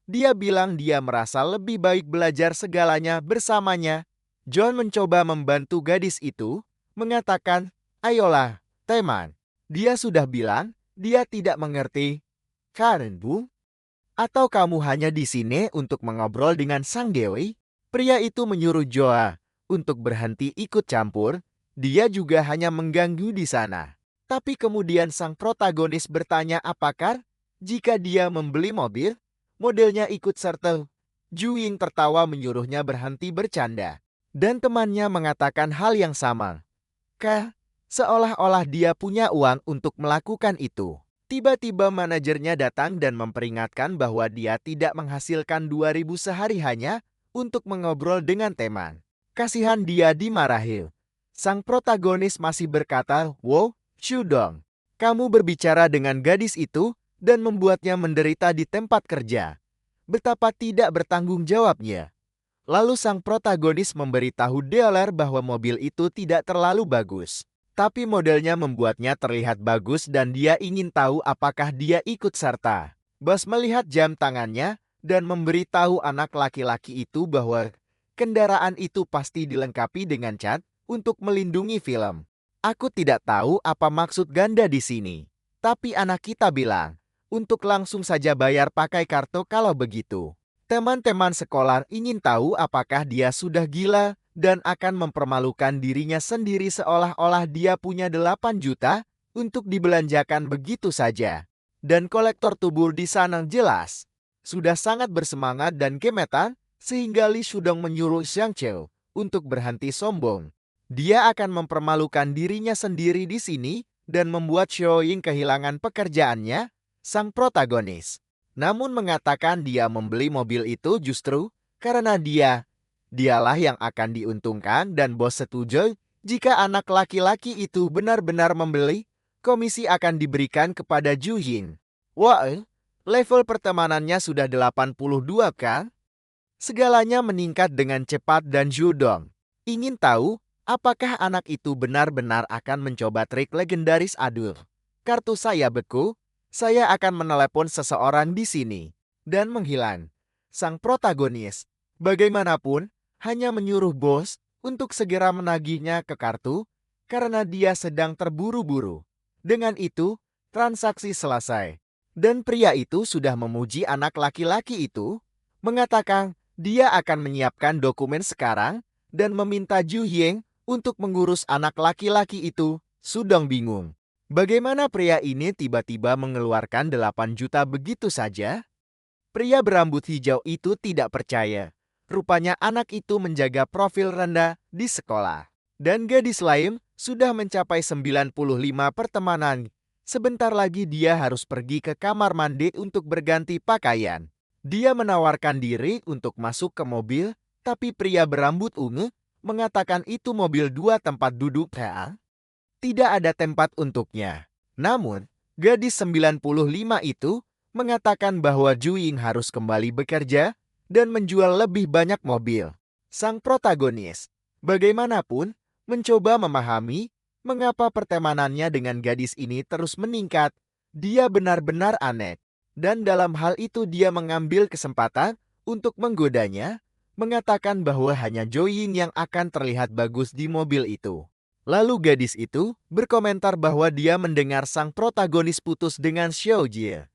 Dia bilang dia merasa lebih baik belajar segalanya bersamanya. John mencoba membantu gadis itu, mengatakan, "Ayolah, teman." Dia sudah bilang, dia tidak mengerti. Karen, Bu? Atau kamu hanya di sini untuk mengobrol dengan sang dewi? Pria itu menyuruh Joa untuk berhenti ikut campur. Dia juga hanya mengganggu di sana. Tapi kemudian sang protagonis bertanya apakah jika dia membeli mobil, modelnya ikut serta. Ju Ying tertawa menyuruhnya berhenti bercanda. Dan temannya mengatakan hal yang sama. Kah, seolah-olah dia punya uang untuk melakukan itu. Tiba-tiba manajernya datang dan memperingatkan bahwa dia tidak menghasilkan 2.000 sehari hanya untuk mengobrol dengan teman. Kasihan dia dimarahi. Sang protagonis masih berkata, "Wow, Shudong, kamu berbicara dengan gadis itu dan membuatnya menderita di tempat kerja. Betapa tidak bertanggung jawabnya." Lalu sang protagonis memberitahu dealer bahwa mobil itu tidak terlalu bagus. Tapi modelnya membuatnya terlihat bagus dan dia ingin tahu apakah dia ikut serta. Bos melihat jam tangannya dan memberitahu anak laki-laki itu bahwa kendaraan itu pasti dilengkapi dengan cat untuk melindungi film. Aku tidak tahu apa maksud Ganda di sini. Tapi anak kita bilang, untuk langsung saja bayar pakai kartu kalau begitu. Teman-teman sekolah ingin tahu apakah dia sudah gila dan akan mempermalukan dirinya sendiri seolah-olah dia punya 8 juta untuk dibelanjakan begitu saja. Dan kolektor tubuh di sana jelas sudah sangat bersemangat dan gemetar sehingga Li Shudong menyuruh Xiang Cheo untuk berhenti sombong. Dia akan mempermalukan dirinya sendiri di sini dan membuat Xiao Ying kehilangan pekerjaannya, sang protagonis. Namun mengatakan dia membeli mobil itu justru karena dialah yang akan diuntungkan dan bos setuju jika anak laki-laki itu benar-benar membeli, komisi akan diberikan kepada Ju Ying. Wah, level pertemanannya sudah 82 kan? Segalanya meningkat dengan cepat dan Judong ingin tahu apakah anak itu benar-benar akan mencoba trik legendaris aduh. Kartu saya beku, saya akan menelepon seseorang di sini dan menghilang. Sang protagonis, bagaimanapun, hanya menyuruh bos untuk segera menagihnya ke kartu karena dia sedang terburu-buru. Dengan itu, transaksi selesai. Dan pria itu sudah memuji anak laki-laki itu, mengatakan dia akan menyiapkan dokumen sekarang dan meminta Ju Ying untuk mengurus anak laki-laki itu. Sudong bingung. Bagaimana pria ini tiba-tiba mengeluarkan 8 juta begitu saja? Pria berambut hijau itu tidak percaya. Rupanya anak itu menjaga profil rendah di sekolah. Dan gadis lain sudah mencapai 95 pertemanan. Sebentar lagi dia harus pergi ke kamar mandi untuk berganti pakaian. Dia menawarkan diri untuk masuk ke mobil, tapi pria berambut ungu mengatakan itu mobil 2 tempat duduk. Tidak ada tempat untuknya. Namun, gadis 95 itu mengatakan bahwa Ju Ying harus kembali bekerja dan menjual lebih banyak mobil. Sang protagonis, bagaimanapun, mencoba memahami mengapa pertemanannya dengan gadis ini terus meningkat. Dia benar-benar aneh. Dan dalam hal itu dia mengambil kesempatan untuk menggodanya, mengatakan bahwa hanya Jo Ying yang akan terlihat bagus di mobil itu. Lalu gadis itu berkomentar bahwa dia mendengar sang protagonis putus dengan Xiao Jie.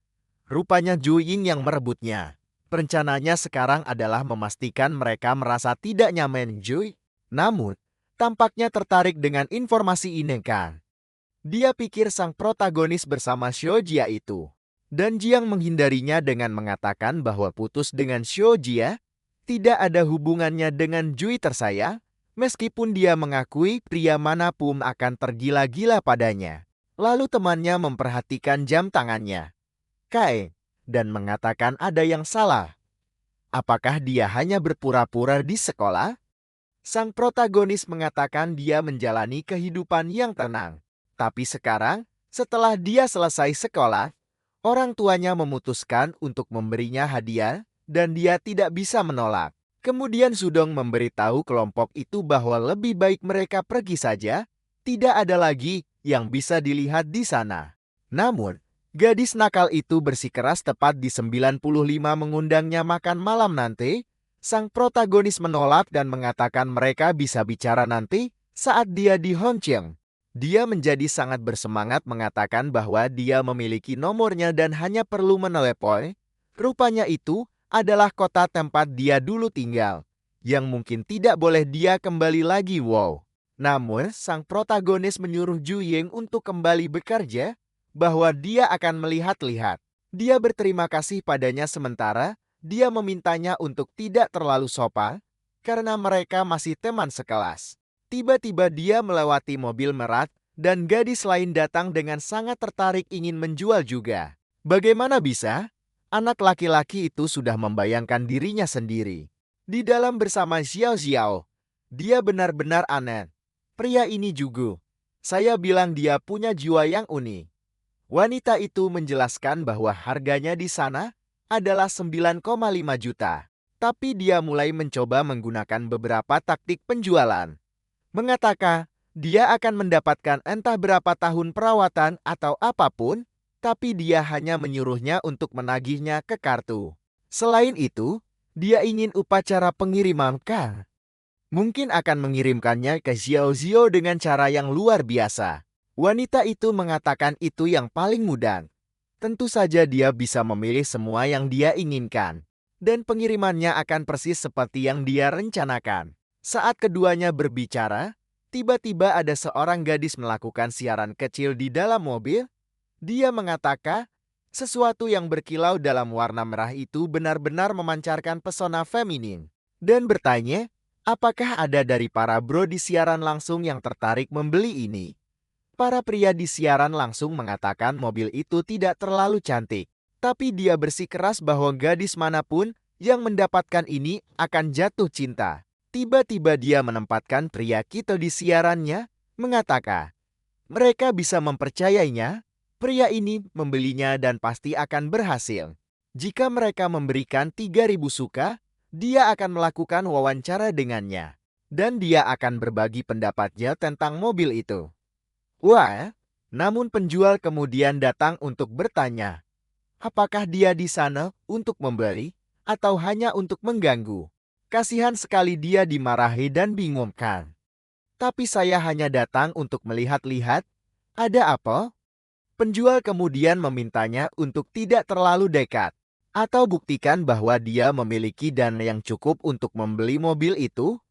Rupanya Ju Ying yang merebutnya. Rencananya sekarang adalah memastikan mereka merasa tidak nyaman Ju. Namun, tampaknya tertarik dengan informasi ini kan. Dia pikir sang protagonis bersama Xiao Jia itu. Dan Jiang menghindarinya dengan mengatakan bahwa putus dengan Xiao Jia tidak ada hubungannya dengan Jui tersayang, meskipun dia mengakui pria manapun akan tergila-gila padanya. Lalu temannya memperhatikan jam tangannya, Kae, dan mengatakan ada yang salah. Apakah dia hanya berpura-pura di sekolah? Sang protagonis mengatakan dia menjalani kehidupan yang tenang. Tapi sekarang, setelah dia selesai sekolah, orang tuanya memutuskan untuk memberinya hadiah dan dia tidak bisa menolak. Kemudian Sudong memberitahu kelompok itu bahwa lebih baik mereka pergi saja, tidak ada lagi yang bisa dilihat di sana. Namun, gadis nakal itu bersikeras tepat di 95 mengundangnya makan malam nanti. Sang protagonis menolak dan mengatakan mereka bisa bicara nanti saat dia di Hongqiang. Dia menjadi sangat bersemangat mengatakan bahwa dia memiliki nomornya dan hanya perlu menelepon. Rupanya itu adalah kota tempat dia dulu tinggal, yang mungkin tidak boleh dia kembali lagi. Wow. Namun, sang protagonis menyuruh Ju Ying untuk kembali bekerja, bahwa dia akan melihat-lihat. Dia berterima kasih padanya sementara dia memintanya untuk tidak terlalu sopan, karena mereka masih teman sekelas. Tiba-tiba dia melewati mobil merat, dan gadis lain datang dengan sangat tertarik ingin menjual juga. Bagaimana bisa? Anak laki-laki itu sudah membayangkan dirinya sendiri. Di dalam bersama Xiao Xiao. Dia benar-benar aneh. Pria ini juga. Saya bilang dia punya jiwa yang unik. Wanita itu menjelaskan bahwa harganya di sana adalah 9,5 juta. Tapi dia mulai mencoba menggunakan beberapa taktik penjualan. Mengatakan, dia akan mendapatkan entah berapa tahun perawatan atau apapun, tapi dia hanya menyuruhnya untuk menagihnya ke kartu. Selain itu, dia ingin upacara pengiriman kan. Mungkin akan mengirimkannya ke Xiao Xiao dengan cara yang luar biasa. Wanita itu mengatakan itu yang paling mudah. Tentu saja dia bisa memilih semua yang dia inginkan. Dan pengirimannya akan persis seperti yang dia rencanakan. Saat keduanya berbicara, tiba-tiba ada seorang gadis melakukan siaran kecil di dalam mobil. Dia mengatakan, sesuatu yang berkilau dalam warna merah itu benar-benar memancarkan pesona feminin. Dan bertanya, apakah ada dari para bro di siaran langsung yang tertarik membeli ini? Para pria di siaran langsung mengatakan mobil itu tidak terlalu cantik. Tapi dia bersikeras bahwa gadis manapun yang mendapatkan ini akan jatuh cinta. Tiba-tiba dia menempatkan pria kita di siarannya, mengatakan, mereka bisa mempercayainya, pria ini membelinya dan pasti akan berhasil. Jika mereka memberikan 3.000 suka, dia akan melakukan wawancara dengannya. Dan dia akan berbagi pendapatnya tentang mobil itu. Wah, namun penjual kemudian datang untuk bertanya, apakah dia di sana untuk membeli atau hanya untuk mengganggu? Kasihan sekali dia dimarahi dan bingungkan. Tapi saya hanya datang untuk melihat-lihat. Ada apa? Penjual kemudian memintanya untuk tidak terlalu dekat atau buktikan bahwa dia memiliki dana yang cukup untuk membeli mobil itu.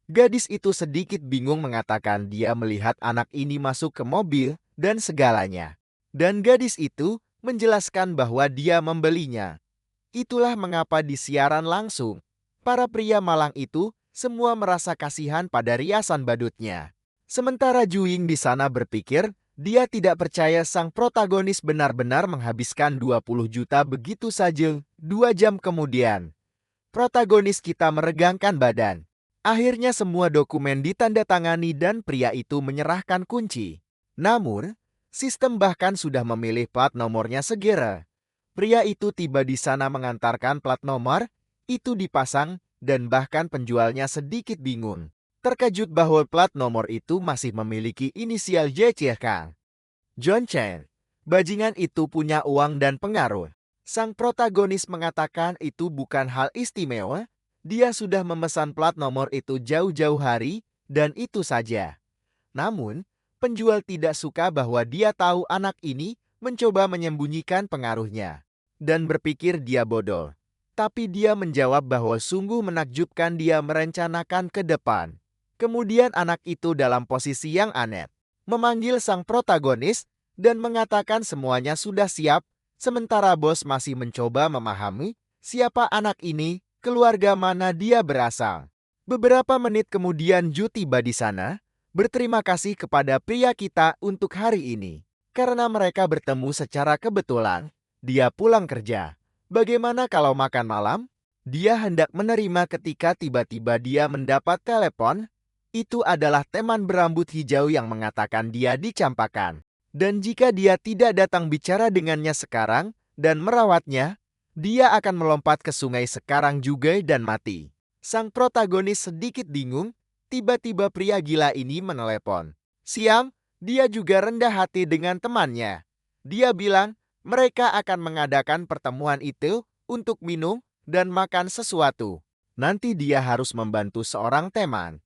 Gadis itu sedikit bingung mengatakan dia melihat anak ini masuk ke mobil dan segalanya. Dan gadis itu menjelaskan bahwa dia membelinya. Itulah mengapa di siaran langsung, para pria malang itu semua merasa kasihan pada riasan badutnya. Sementara Juing di sana berpikir, dia tidak percaya sang protagonis benar-benar menghabiskan 20 juta begitu saja. 2 jam kemudian, protagonis kita meregangkan badan. Akhirnya semua dokumen ditandatangani dan pria itu menyerahkan kunci. Namun, sistem bahkan sudah memilih plat nomornya segera. Pria itu tiba di sana mengantarkan plat nomor, itu dipasang, dan bahkan penjualnya sedikit bingung. Terkejut bahwa plat nomor itu masih memiliki inisial JCK. John Chen. Bajingan itu punya uang dan pengaruh. Sang protagonis mengatakan itu bukan hal istimewa. Dia sudah memesan plat nomor itu jauh-jauh hari, dan itu saja. Namun, penjual tidak suka bahwa dia tahu anak ini mencoba menyembunyikan pengaruhnya, dan berpikir dia bodoh. Tapi dia menjawab bahwa sungguh menakjubkan dia merencanakan ke depan. Kemudian anak itu dalam posisi yang aneh, memanggil sang protagonis, dan mengatakan semuanya sudah siap, sementara bos masih mencoba memahami siapa anak ini, keluarga mana dia berasal. Beberapa menit kemudian Ju tiba di sana, berterima kasih kepada pria kita untuk hari ini. Karena mereka bertemu secara kebetulan, dia pulang kerja. Bagaimana kalau makan malam? Dia hendak menerima ketika tiba-tiba dia mendapat telepon. Itu adalah teman berambut hijau yang mengatakan dia dicampakkan. Dan jika dia tidak datang bicara dengannya sekarang dan merawatnya, dia akan melompat ke sungai sekarang juga dan mati. Sang protagonis sedikit bingung, tiba-tiba pria gila ini menelepon. Siang, dia juga rendah hati dengan temannya. Dia bilang mereka akan mengadakan pertemuan itu untuk minum dan makan sesuatu. Nanti dia harus membantu seorang teman.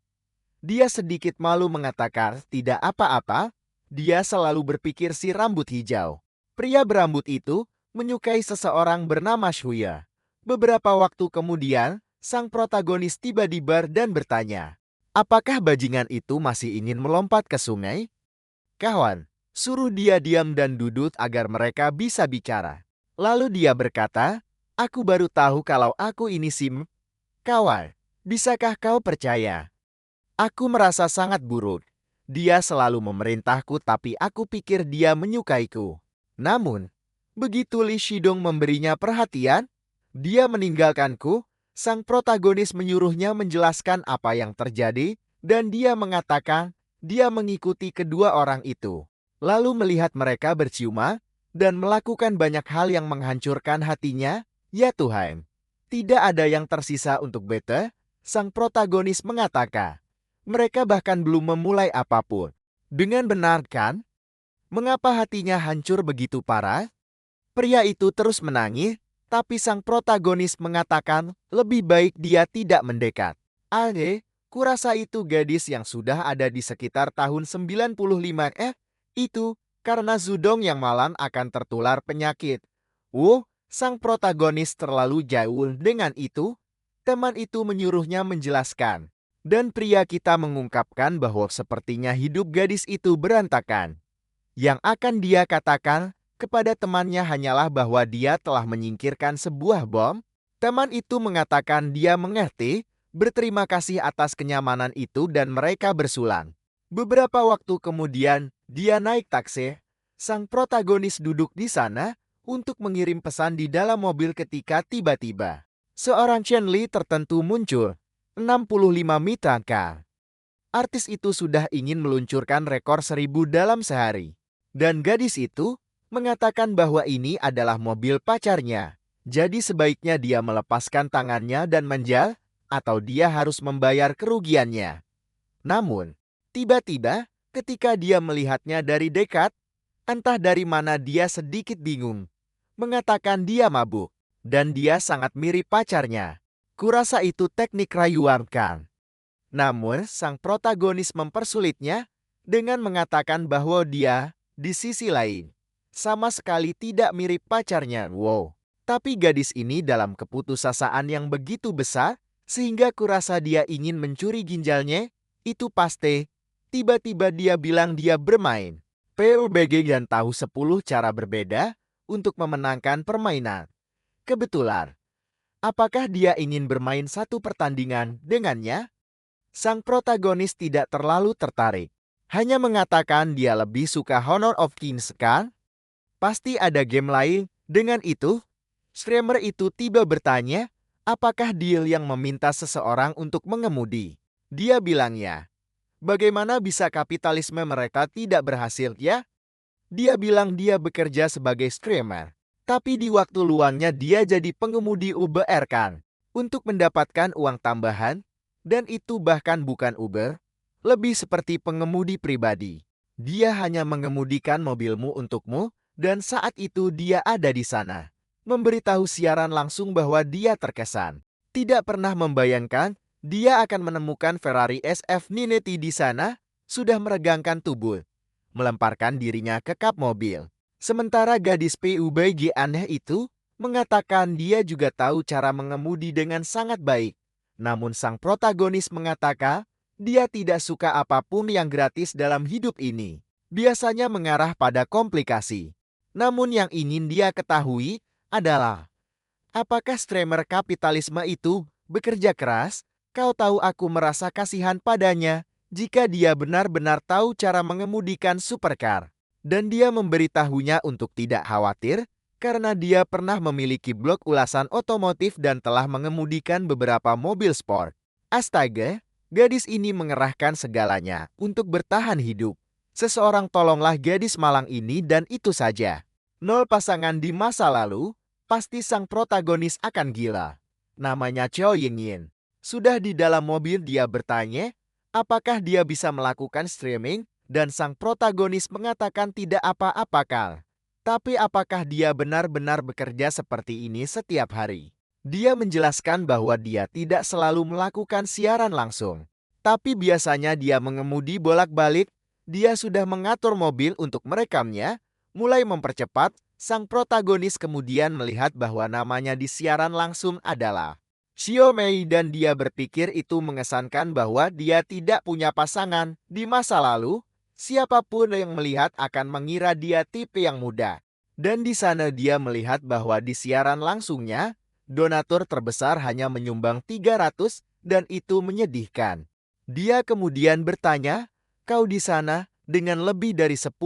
Dia sedikit malu mengatakan tidak apa-apa. Dia selalu berpikir si rambut hijau. Pria berambut itu menyukai seseorang bernama Shuya. Beberapa waktu kemudian, sang protagonis tiba di bar dan bertanya, apakah bajingan itu masih ingin melompat ke sungai? Kawan, suruh dia diam dan duduk agar mereka bisa bicara. Lalu dia berkata, aku baru tahu kalau aku ini Sim. Kawan, bisakah kau percaya? Aku merasa sangat buruk. Dia selalu memerintahku tapi aku pikir dia menyukaiku. Namun, begitu Li Shidong memberinya perhatian, dia meninggalkanku. Sang protagonis menyuruhnya menjelaskan apa yang terjadi dan dia mengatakan dia mengikuti kedua orang itu. Lalu melihat mereka berciuma dan melakukan banyak hal yang menghancurkan hatinya. Ya Tuhan, tidak ada yang tersisa untuk beta, sang protagonis mengatakan. Mereka bahkan belum memulai apapun. Dengan benar kan? Mengapa hatinya hancur begitu parah? Pria itu terus menangis, tapi sang protagonis mengatakan lebih baik dia tidak mendekat. Kurasa itu gadis yang sudah ada di sekitar tahun 95 itu karena Zudong yang malam akan tertular penyakit. Sang protagonis terlalu jauh dengan itu. Teman itu menyuruhnya menjelaskan. Dan pria kita mengungkapkan bahwa sepertinya hidup gadis itu berantakan. Yang akan dia katakan kepada temannya hanyalah bahwa dia telah menyingkirkan sebuah bom. Teman itu mengatakan dia mengerti, berterima kasih atas kenyamanan itu dan mereka bersulang. Beberapa waktu kemudian, dia naik taksi. Sang protagonis duduk di sana untuk mengirim pesan di dalam mobil ketika tiba-tiba seorang Chen Li tertentu muncul. 65 mita K. Artis itu sudah ingin meluncurkan rekor 1000 dalam sehari. Dan gadis itu mengatakan bahwa ini adalah mobil pacarnya. Jadi sebaiknya dia melepaskan tangannya dan menjal, atau dia harus membayar kerugiannya. Namun, tiba-tiba ketika dia melihatnya dari dekat, entah dari mana dia sedikit bingung. Mengatakan dia mabuk, dan dia sangat mirip pacarnya. Kurasa itu teknik rayuan kan. Namun, sang protagonis mempersulitnya dengan mengatakan bahwa dia, di sisi lain, sama sekali tidak mirip pacarnya. Tapi gadis ini dalam keputusasaan yang begitu besar, sehingga kurasa dia ingin mencuri ginjalnya, itu pasti. Tiba-tiba dia bilang dia bermain PUBG dan tahu 10 cara berbeda untuk memenangkan permainan. Kebetulan. Apakah dia ingin bermain satu pertandingan dengannya? Sang protagonis tidak terlalu tertarik. Hanya mengatakan dia lebih suka Honor of Kings kan? Pasti ada game lain. Dengan itu, streamer itu tiba bertanya, apakah deal yang meminta seseorang untuk mengemudi? Dia bilangnya, bagaimana bisa kapitalisme mereka tidak berhasil ya? Dia bilang dia bekerja sebagai streamer. Tapi di waktu luangnya dia jadi pengemudi Uber kan, untuk mendapatkan uang tambahan, dan itu bahkan bukan Uber, lebih seperti pengemudi pribadi. Dia hanya mengemudikan mobilmu untukmu, dan saat itu dia ada di sana. Memberitahu siaran langsung bahwa dia terkesan. Tidak pernah membayangkan, dia akan menemukan Ferrari SF Nineti di sana, sudah meregangkan tubuh, melemparkan dirinya ke kap mobil. Sementara gadis PUBG aneh itu mengatakan dia juga tahu cara mengemudi dengan sangat baik. Namun sang protagonis mengatakan dia tidak suka apapun yang gratis dalam hidup ini. Biasanya mengarah pada komplikasi. Namun yang ingin dia ketahui adalah, apakah streamer kapitalisme itu bekerja keras? Kau tahu aku merasa kasihan padanya jika dia benar-benar tahu cara mengemudikan supercar. Dan dia memberitahunya untuk tidak khawatir, karena dia pernah memiliki blog ulasan otomotif dan telah mengemudikan beberapa mobil sport. Astaga, gadis ini mengerahkan segalanya untuk bertahan hidup. Seseorang tolonglah gadis malang ini dan itu saja. Nol pasangan di masa lalu, pasti sang protagonis akan gila. Namanya Choi Ying-yin. Sudah di dalam mobil dia bertanya, apakah dia bisa melakukan streaming, dan sang protagonis mengatakan tidak apa-apa Kal. Tapi apakah dia benar-benar bekerja seperti ini setiap hari? Dia menjelaskan bahwa dia tidak selalu melakukan siaran langsung. Tapi biasanya dia mengemudi bolak-balik, dia sudah mengatur mobil untuk merekamnya, mulai mempercepat, sang protagonis kemudian melihat bahwa namanya di siaran langsung adalah Xiao Mei dan dia berpikir itu mengesankan bahwa dia tidak punya pasangan di masa lalu. Siapapun yang melihat akan mengira dia tipe yang muda. Dan di sana dia melihat bahwa di siaran langsungnya, donatur terbesar hanya menyumbang 300 dan itu menyedihkan. Dia kemudian bertanya, kau di sana dengan lebih dari 10.000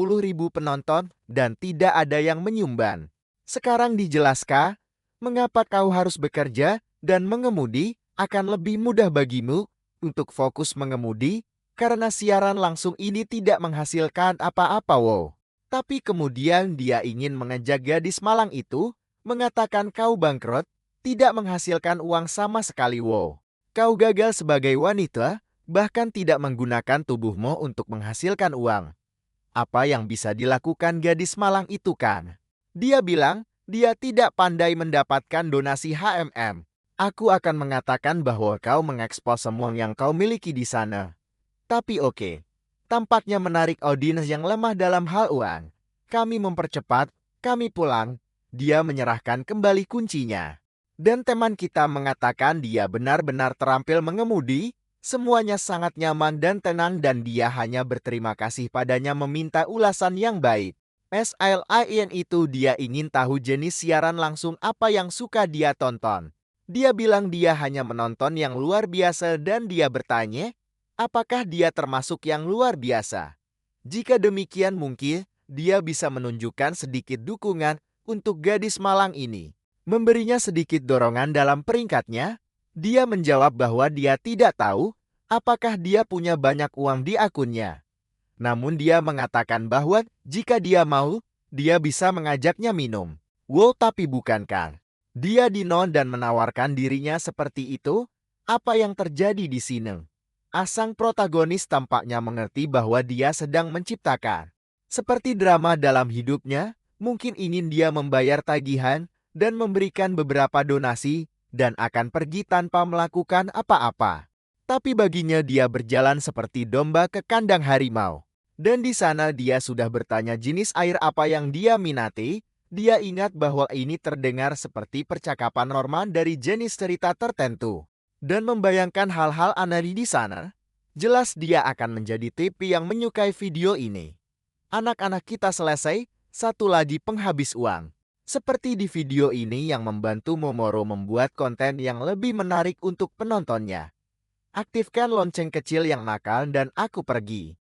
penonton dan tidak ada yang menyumbang. Sekarang dijelaskan, mengapa kau harus bekerja dan mengemudi akan lebih mudah bagimu untuk fokus mengemudi? Karena siaran langsung ini tidak menghasilkan apa-apa wow. Tapi kemudian dia ingin mengejek gadis malang itu, mengatakan kau bangkrut, tidak menghasilkan uang sama sekali wow. Kau gagal sebagai wanita, bahkan tidak menggunakan tubuhmu untuk menghasilkan uang. Apa yang bisa dilakukan gadis malang itu kan? Dia bilang, dia tidak pandai mendapatkan donasi HMM. Aku akan mengatakan bahwa kau mengekspos semua yang kau miliki di sana. Tapi oke, tampaknya menarik audiens yang lemah dalam hal uang. Kami mempercepat, kami pulang. Dia menyerahkan kembali kuncinya. Dan teman kita mengatakan dia benar-benar terampil mengemudi, semuanya sangat nyaman dan tenang dan dia hanya berterima kasih padanya meminta ulasan yang baik. Selain itu dia ingin tahu jenis siaran langsung apa yang suka dia tonton. Dia bilang dia hanya menonton yang luar biasa dan dia bertanya, apakah dia termasuk yang luar biasa? Jika demikian mungkin, dia bisa menunjukkan sedikit dukungan untuk gadis malang ini. Memberinya sedikit dorongan dalam peringkatnya, dia menjawab bahwa dia tidak tahu apakah dia punya banyak uang di akunnya. Namun dia mengatakan bahwa jika dia mau, dia bisa mengajaknya minum. Wow, tapi bukankah dia dinon dan menawarkan dirinya seperti itu? Apa yang terjadi di sini? Sang protagonis tampaknya mengerti bahwa dia sedang menciptakan. Seperti drama dalam hidupnya, mungkin ingin dia membayar tagihan dan memberikan beberapa donasi dan akan pergi tanpa melakukan apa-apa. Tapi baginya dia berjalan seperti domba ke kandang harimau. Dan di sana dia sudah bertanya jenis air apa yang dia minati. Dia ingat bahwa ini terdengar seperti percakapan normal dari jenis cerita tertentu. Dan membayangkan hal-hal aneh di sana, jelas dia akan menjadi tipe yang menyukai video ini. Anak-anak kita selesai, satu lagi penghabis uang. Seperti di video ini yang membantu Momoro membuat konten yang lebih menarik untuk penontonnya. Aktifkan lonceng kecil yang nakal dan aku pergi.